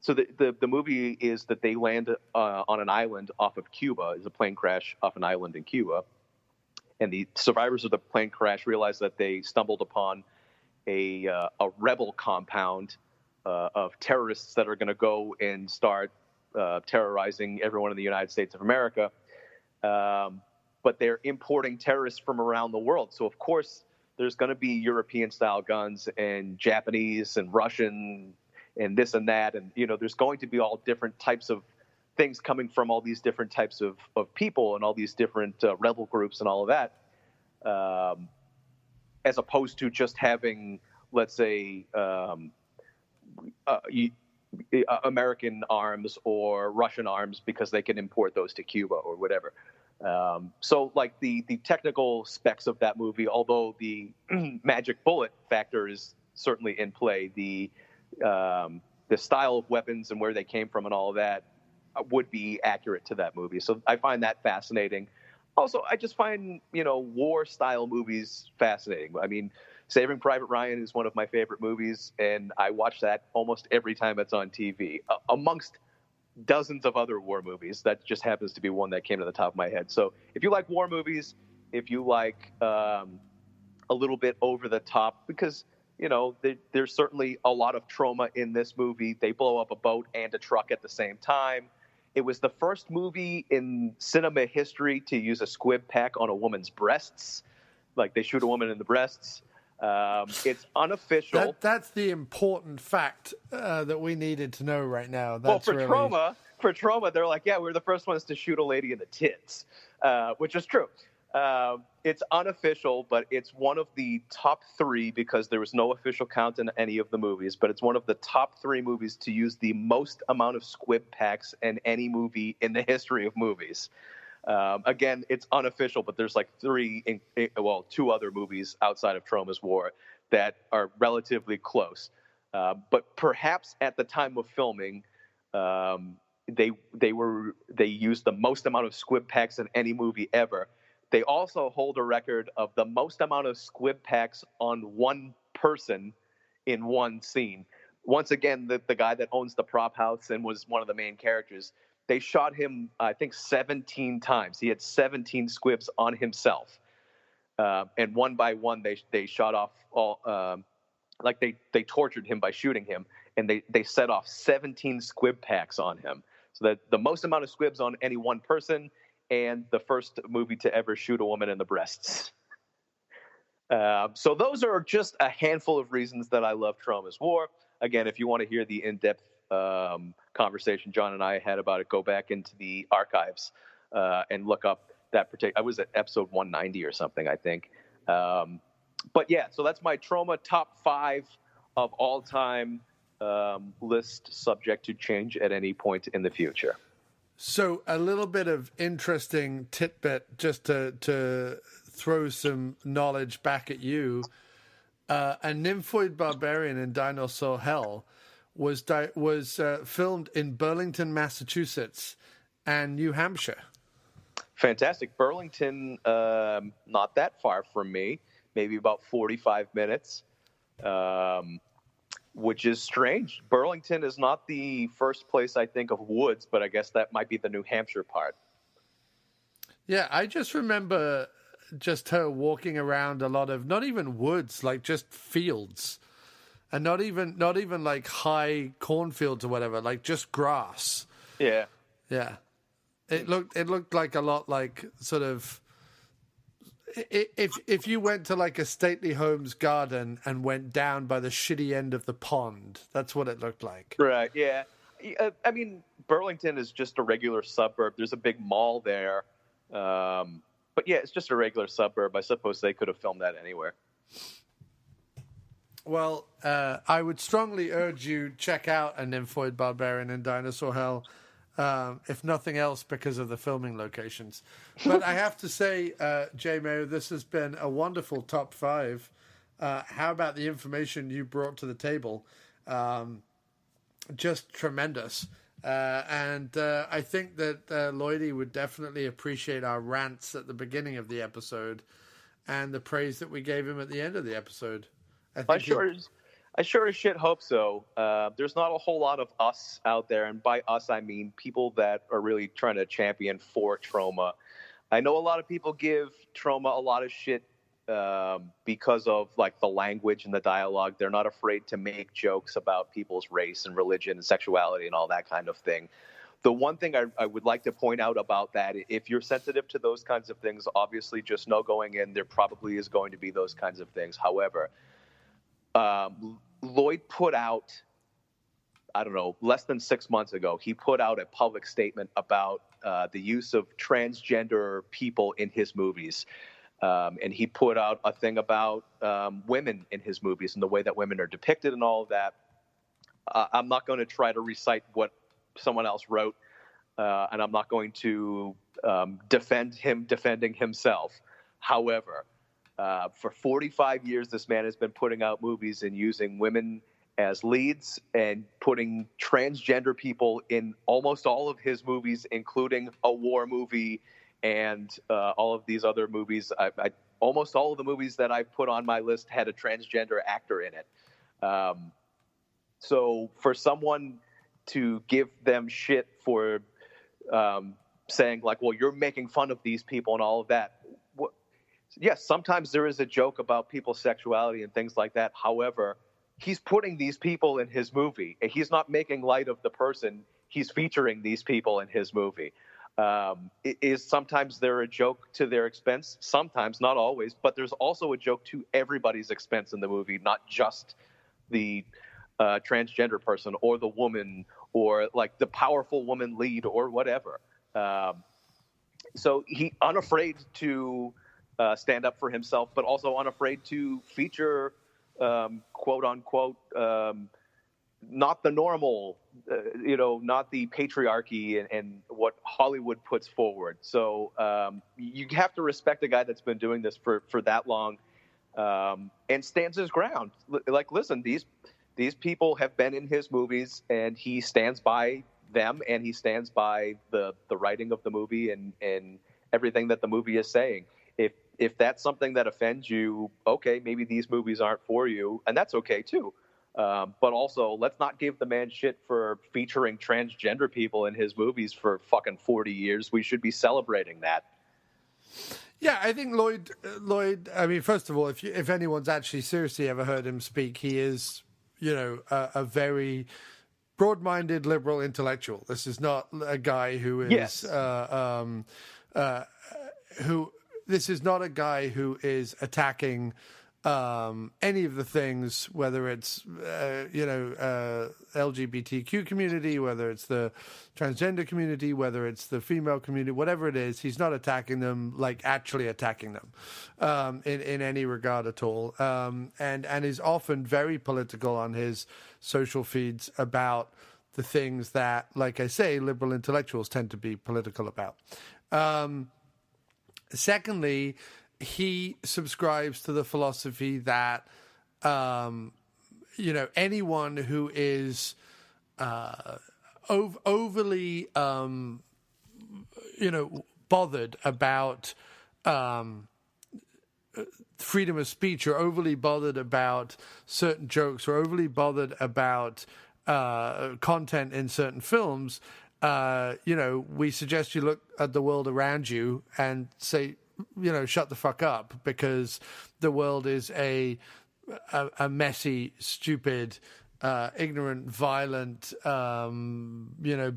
S3: so, the movie is that they land on an island off of Cuba. It's a plane crash off an island in Cuba, and the survivors of the plane crash realize that they stumbled upon a rebel compound of terrorists that are going to go and start terrorizing everyone in the United States of America. But they're importing terrorists from around the world. So, of course, there's going to be European-style guns and Japanese and Russian and this and that. And, there's going to be all different types of things coming from all these different types of people and all these different rebel groups and all of that, as opposed to just having, let's say, American arms or Russian arms because they can import those to Cuba or whatever. So like the technical specs of that movie, although the magic bullet factor is certainly in play, the style of weapons and where they came from and all of that would be accurate to that movie. So I find that fascinating. Also, I just find, war style movies fascinating. I mean, Saving Private Ryan is one of my favorite movies, and I watch that almost every time it's on TV, amongst dozens of other war movies. That just happens to be one that came to the top of my head. So if you like war movies, if you like a little bit over the top, because, there's certainly a lot of trauma in this movie. They blow up a boat and a truck at the same time. It was the first movie in cinema history to use a squib pack on a woman's breasts. Like, they shoot a woman in the breasts. It's unofficial.
S2: That's the important fact that we needed to know right now.
S3: That's for Troma, they're like, yeah, we're the first ones to shoot a lady in the tits, which is true. It's unofficial, but it's one of the top 3 because there was no official count in any of the movies, but it's one of the top 3 movies to use the most amount of squib packs in any movie in the history of movies. Again, it's unofficial, but there's like 2 other movies outside of Tromas War that are relatively close. But perhaps at the time of filming, they used the most amount of squib packs in any movie ever. They also hold a record of the most amount of squib packs on one person in one scene. Once again, the guy that owns the prop house and was one of the main characters, they shot him, I think, 17 times. He had 17 squibs on himself. And one by one, they shot off all, they tortured him by shooting him, and they set off 17 squib packs on him. So that the most amount of squibs on any one person, and the first movie to ever shoot a woman in the breasts. So those are just a handful of reasons that I love Tromas War. Again, if you want to hear the in-depth conversation John and I had about it, go back into the archives and look up that particular. I was at episode 190 or something, I think. But yeah, so that's my Troma top 5 of all time list, subject to change at any point in the future.
S2: So a little bit of interesting tidbit just to throw some knowledge back at you. A Nymphoid Barbarian in Dinosaur Hell was filmed in Burlington, Massachusetts and New Hampshire.
S3: Fantastic. Burlington, not that far from me, maybe about 45 minutes. Which is strange. Burlington is not the first place I think of woods, but I guess that might be the New Hampshire part.
S2: Yeah, I just remember just her walking around a lot of, not even woods, like just fields. And not even like high cornfields or whatever, like just grass.
S3: Yeah.
S2: Yeah. It looked like a lot like sort of, If you went to like a stately home's garden and went down by the shitty end of the pond, that's what it looked like.
S3: Right, yeah. I mean, Burlington is just a regular suburb. There's a big mall there. But yeah, it's just a regular suburb. I suppose they could have filmed that anywhere.
S2: Well, I would strongly urge you check out A Nymphoid Barbarian in Dinosaur Hell. If nothing else, because of the filming locations. But I have to say, J-Mayo, this has been a wonderful top 5. How about the information you brought to the table? Just tremendous. And I think that Lloydie would definitely appreciate our rants at the beginning of the episode and the praise that we gave him at the end of the episode. I sure
S3: as shit hope so. There's not a whole lot of us out there, and by us I mean people that are really trying to champion for Troma. I know a lot of people give Troma a lot of shit because of like the language and the dialogue. They're not afraid to make jokes about people's race and religion and sexuality and all that kind of thing. The one thing I would like to point out about that, if you're sensitive to those kinds of things, obviously just know going in, there probably is going to be those kinds of things. However, Lloyd put out, I don't know, less than 6 months ago, he put out a public statement about the use of transgender people in his movies. And he put out a thing about women in his movies and the way that women are depicted and all of that. I'm not going to try to recite what someone else wrote, and I'm not going to defend him defending himself. However, for 45 years, this man has been putting out movies and using women as leads and putting transgender people in almost all of his movies, including a war movie and all of these other movies. Almost all of the movies that I put on my list had a transgender actor in it. So for someone to give them shit for saying like, well, you're making fun of these people and all of that. Yes, sometimes there is a joke about people's sexuality and things like that. However, he's putting these people in his movie. He's not making light of the person. He's featuring these people in his movie. Is sometimes they're a joke to their expense, sometimes, not always, but there's also a joke to everybody's expense in the movie, not just the transgender person or the woman or like the powerful woman lead or whatever. So he unafraid to stand up for himself, but also unafraid to feature quote unquote not the normal, not the patriarchy and what Hollywood puts forward. So you have to respect a guy that's been doing this for that long and stands his ground. Like, listen, these people have been in his movies, and he stands by them, and he stands by the writing of the movie and everything that the movie is saying. If that's something that offends you, okay, maybe these movies aren't for you, and that's okay too. But also, let's not give the man shit for featuring transgender people in his movies for fucking 40 years. We should be celebrating that.
S2: Yeah, I think Lloyd. I mean, first of all, if anyone's actually seriously ever heard him speak, he is, a very broad-minded liberal intellectual. This is not a guy who is
S3: Yes.
S2: This is not a guy who is attacking any of the things, whether it's LGBTQ community, whether it's the transgender community, whether it's the female community, whatever it is. He's not attacking them, like actually attacking them in any regard at all, and is often very political on his social feeds about the things that, like I say, liberal intellectuals tend to be political about. Secondly, he subscribes to the philosophy that, anyone who is overly, bothered about freedom of speech, or overly bothered about certain jokes, or overly bothered about content in certain films, we suggest you look at the world around you and say, shut the fuck up, because the world is a messy, stupid, ignorant, violent,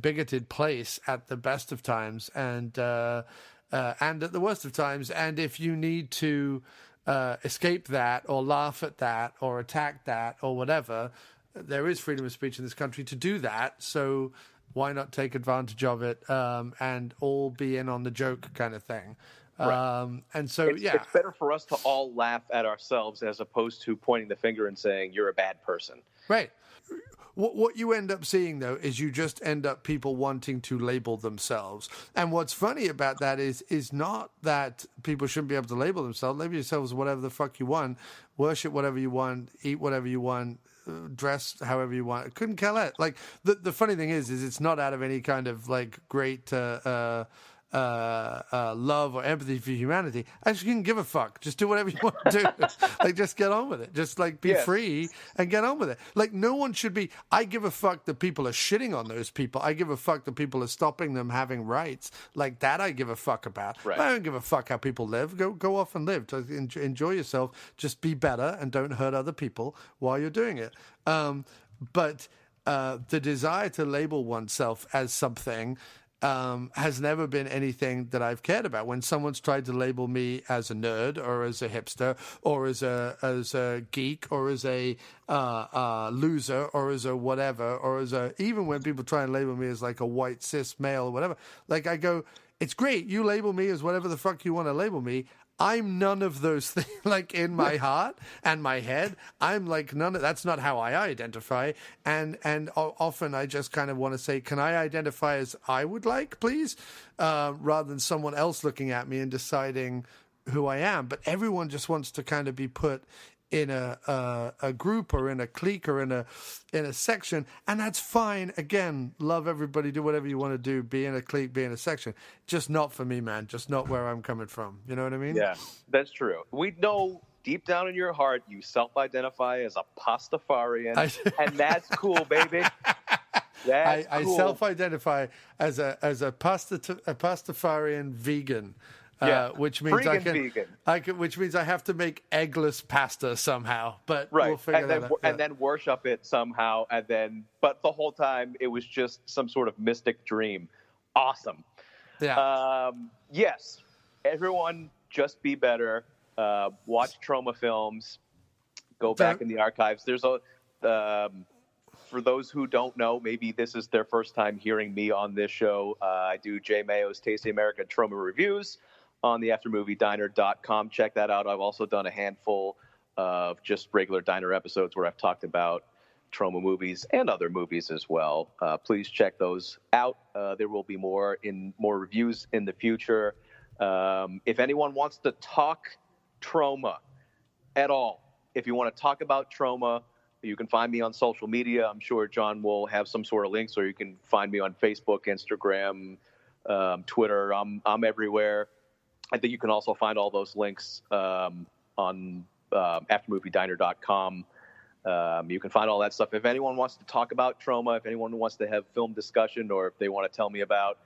S2: bigoted place at the best of times and at the worst of times. And if you need to escape that, or laugh at that, or attack that, or whatever, there is freedom of speech in this country to do that. So why not take advantage of it and all be in on the joke kind of thing?
S3: Right.
S2: And so,
S3: it's better for us to all laugh at ourselves as opposed to pointing the finger and saying you're a bad person.
S2: Right. What you end up seeing, though, is you just end up people wanting to label themselves. And what's funny about that is not that people shouldn't be able to label themselves. Label yourselves whatever the fuck you want, worship whatever you want, eat whatever you want, dress however you want. Couldn't care less. Like the funny thing is it's not out of any kind of like great love or empathy for humanity. I just couldn't give a fuck. Just do whatever you want to do. Like, just get on with it. Just like be free and get on with it. Like, no one should be. I give a fuck that people are shitting on those people. I give a fuck that people are stopping them having rights. Like that, I give a fuck about.
S3: Right.
S2: I don't give a fuck how people live. Go off and live. Enjoy yourself. Just be better and don't hurt other people while you're doing it. But the desire to label oneself as something has never been anything that I've cared about. When someone's tried to label me as a nerd or as a hipster or as a geek or as a loser or as a whatever or even when people try and label me as like a white cis male or whatever, like I go, it's great. You label me as whatever the fuck you want to label me. I'm none of those things, like in my heart and my head. I'm like none of that's not how I identify. And often I just kind of want to say, can I identify as I would like, please? Rather than someone else looking at me and deciding who I am. But everyone just wants to kind of be put in a group or in a clique or in a section, and that's fine. Again, love everybody, do whatever you want to do, be in a clique, be in a section. Just not for me, man. Just not where I'm coming from. You know what I mean?
S3: Yeah, that's true. We know deep down in your heart you self-identify as a Pastafarian, and that's cool, baby. That's cool.
S2: I self-identify as a Pastafarian vegan. Which means which means I have to make eggless pasta somehow, but we'll figure that out.
S3: And then worship it somehow, but the whole time it was just some sort of mystic dream. Awesome.
S2: Yeah.
S3: Yes. Everyone, just be better. Watch Troma films. Go back in the archives. There's for those who don't know, maybe this is their first time hearing me on this show. I do J Mayo's Tasty America Troma reviews on the aftermoviediner.com. Check that out. I've also done a handful of just regular Diner episodes where I've talked about Troma movies and other movies as well. Please check those out. There will be more reviews in the future. If anyone wants to talk Troma at all, if you want to talk about Troma, you can find me on social media. I'm sure John will have some sort of links, or you can find me on Facebook, Instagram, Twitter. I'm everywhere. I think you can also find all those links on aftermoviediner.com. You can find all that stuff. If anyone wants to talk about Troma, if anyone wants to have film discussion, or if they want to tell me about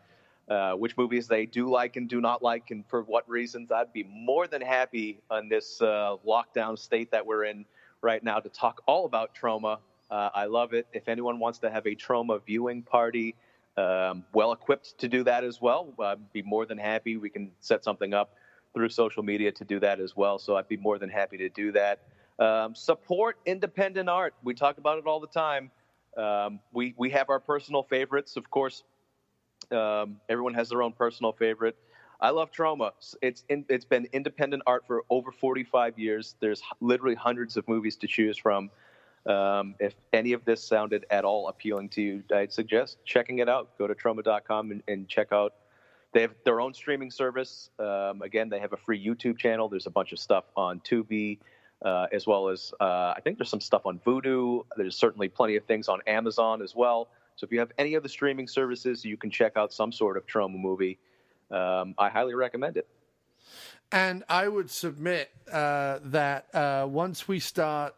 S3: which movies they do like and do not like and for what reasons, I'd be more than happy on this lockdown state that we're in right now to talk all about Troma. I love it. If anyone wants to have a Troma viewing party, well equipped to do that as well, I'd be more than happy. We can set something up through social media to do that as well. So I'd be more than happy to do that. Support independent art. We talk about it all the time. We have our personal favorites, of course. Everyone has their own personal favorite. I love Troma. It's been independent art for over 45 years. There's literally hundreds of movies to choose from. If any of this sounded at all appealing to you, I'd suggest checking it out. Go to Troma.com and check out. They have their own streaming service. Again, they have a free YouTube channel. There's a bunch of stuff on Tubi, as well as I think there's some stuff on Vudu. There's certainly plenty of things on Amazon as well. So if you have any of the streaming services, you can check out some sort of Troma movie. I highly recommend it.
S2: And I would submit that once we start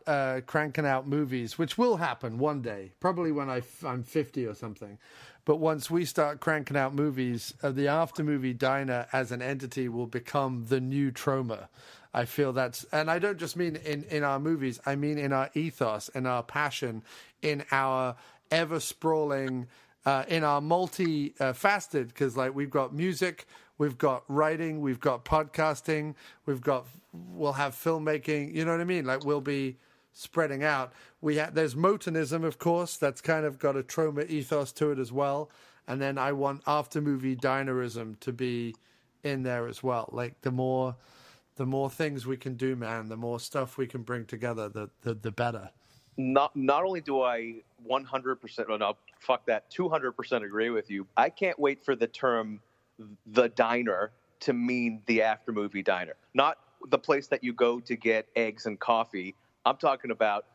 S2: cranking out movies, which will happen one day, probably when I'm 50 or something, but once we start cranking out movies, the After Movie Diner as an entity will become the new Troma. I feel that's, and I don't just mean in our movies, I mean in our ethos, in our passion, in our ever-sprawling, in our multi-faceted, because like we've got music, we've got writing, we've got podcasting, we'll have filmmaking, you know what I mean? Like we'll be spreading out. There's Motonism, of course, that's kind of got a Troma ethos to it as well. And then I want After Movie Dinerism to be in there as well. Like the more things we can do, man, the more stuff we can bring together, the better.
S3: Not only do I 100%, 200% agree with you. I can't wait for the term "the diner" to mean the After Movie Diner, not the place that you go to get eggs and coffee. I'm talking about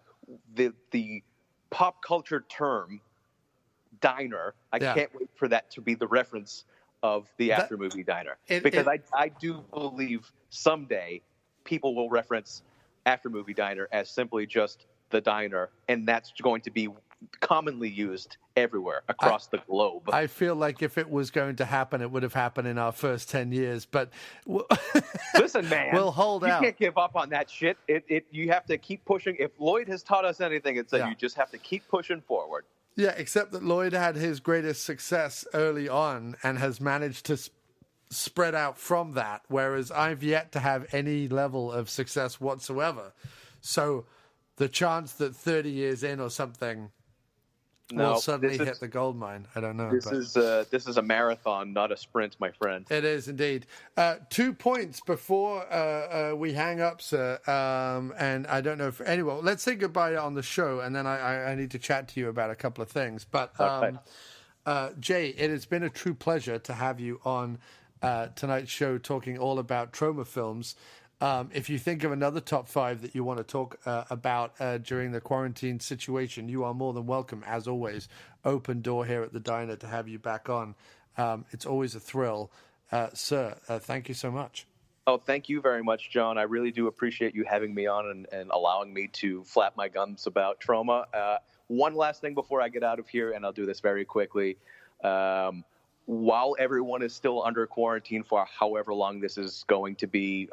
S3: the pop culture term diner. I can't wait for that to be the reference of the after movie diner, because I do believe someday people will reference after movie diner as simply just the diner, and that's going to be commonly used everywhere across the globe.
S2: I feel like if it was going to happen, it would have happened in our first 10 years. But
S3: listen, man,
S2: we'll hold out.
S3: You can't give up on that shit. You have to keep pushing. If Lloyd has taught us anything, it's that you just have to keep pushing forward.
S2: Yeah, except that Lloyd had his greatest success early on and has managed to spread out from that, whereas I've yet to have any level of success whatsoever. So the chance that 30 years in or something will suddenly hit the gold mine, I don't know.
S3: This is a marathon, not a sprint, my friend.
S2: It is indeed. 2 points before we hang up, sir. And I don't know if anyone. Let's say goodbye on the show, and then I need to chat to you about a couple of things. But Jay, it has been a true pleasure to have you on tonight's show, talking all about Troma films. If you think of another top 5 that you want to talk about during the quarantine situation, you are more than welcome, as always. Open door here at the diner to have you back on. It's always a thrill. Sir, thank you so much.
S3: Oh, thank you very much, John. I really do appreciate you having me on and allowing me to flap my gums about Troma. One last thing before I get out of here, and I'll do this very quickly. While everyone is still under quarantine for however long this is going to be,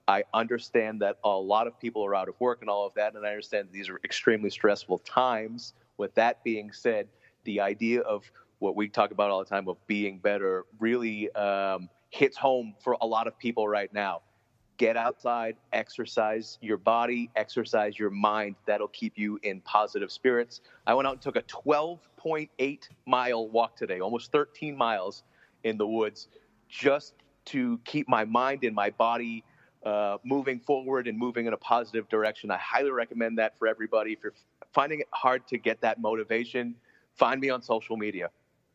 S3: I understand that a lot of people are out of work and all of that, and I understand these are extremely stressful times. With that being said, the idea of what we talk about all the time of being better really hits home for a lot of people right now. Get outside, exercise your body, exercise your mind. That'll keep you in positive spirits. I went out and took a 12.8-mile walk today, almost 13 miles in the woods, just to keep my mind and my body moving forward and moving in a positive direction. I highly recommend that for everybody. If you're finding it hard to get that motivation, find me on social media.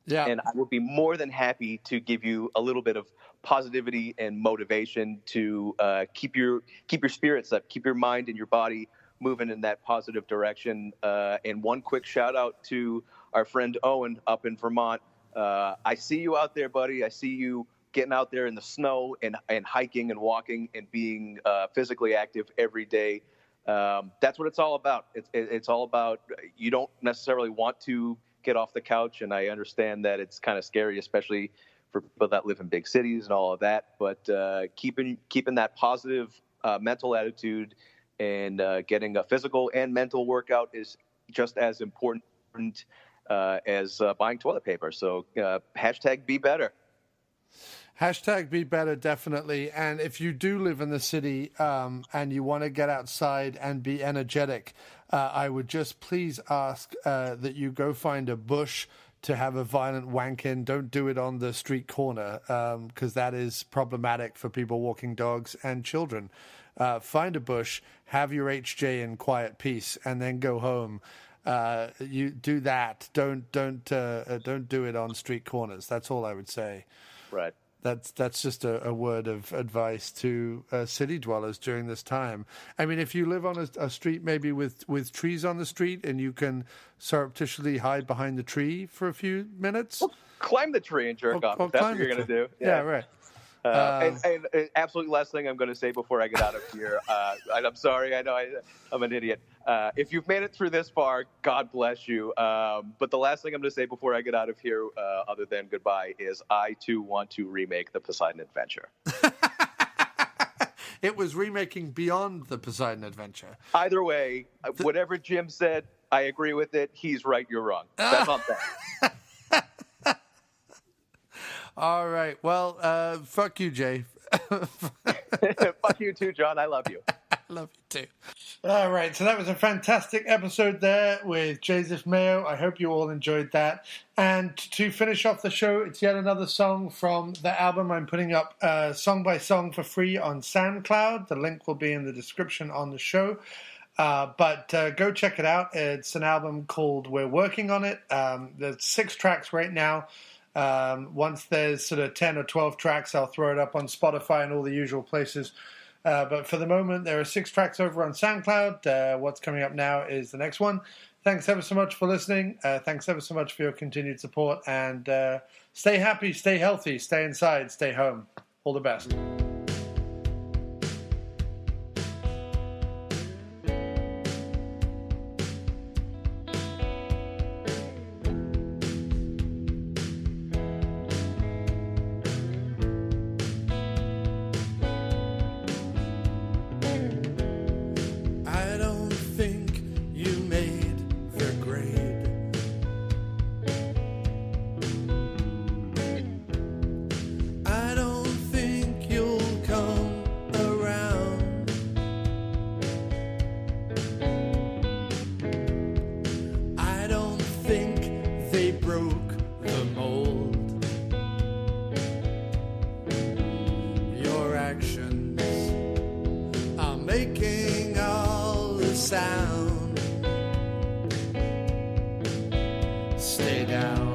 S3: Yeah. And I will be more than happy to give you a little bit of positivity and motivation to keep your spirits up, keep your mind and your body moving in that positive direction. And one quick shout out to our friend Owen up in Vermont. I see you out there, buddy. I see you getting out there in the snow and hiking and walking and being physically active every day. That's what it's all about. It's all about, you don't necessarily want to get off the couch, and I understand that it's kind of scary, especially for people that live in big cities and all of that. But keeping that positive mental attitude and getting a physical and mental workout is just as important as buying toilet paper. So hashtag be better.
S2: Hashtag be better, definitely. And if you do live in the city and you want to get outside and be energetic, I would just please ask that you go find a bush to have a violent wank in. Don't do it on the street corner because that is problematic for people walking dogs and children. Find a bush, have your HJ in quiet peace, and then go home. You do that. Don't do it on street corners. That's all I would say.
S3: Right.
S2: That's just a word of advice to city dwellers during this time. I mean, if you live on a street maybe with trees on the street and you can surreptitiously hide behind the tree for a few minutes.
S3: Well, climb the tree and jerk off if that's what you're going to do.
S2: Yeah, right.
S3: And absolute last thing I'm going to say before I get out of here, and I'm sorry, I know I'm an idiot. If you've made it through this far, God bless you. But the last thing I'm going to say before I get out of here, other than goodbye, is I too want to remake the Poseidon Adventure.
S2: It was remaking beyond the Poseidon Adventure.
S3: Either way, whatever Jim said, I agree with it. He's right, you're wrong. That's not that.
S2: All right. Well, fuck you, Jay.
S3: Fuck you too, John. I love you.
S2: I love you too. All right. So that was a fantastic episode there with Joseph Mayo. I hope you all enjoyed that. And to finish off the show, it's yet another song from the album. I'm putting up song by song for free on SoundCloud. The link will be in the description on the show. But go check it out. It's an album called We're Working on It. There's 6 tracks right now. Once there's sort of 10 or 12 tracks, I'll throw it up on Spotify and all the usual places But for the moment, there are 6 tracks over on SoundCloud. What's coming up now is the next one. Thanks ever so much for listening. Thanks ever so much for your continued support. And stay happy, stay healthy, stay inside, stay home. All the best.
S4: Stay down.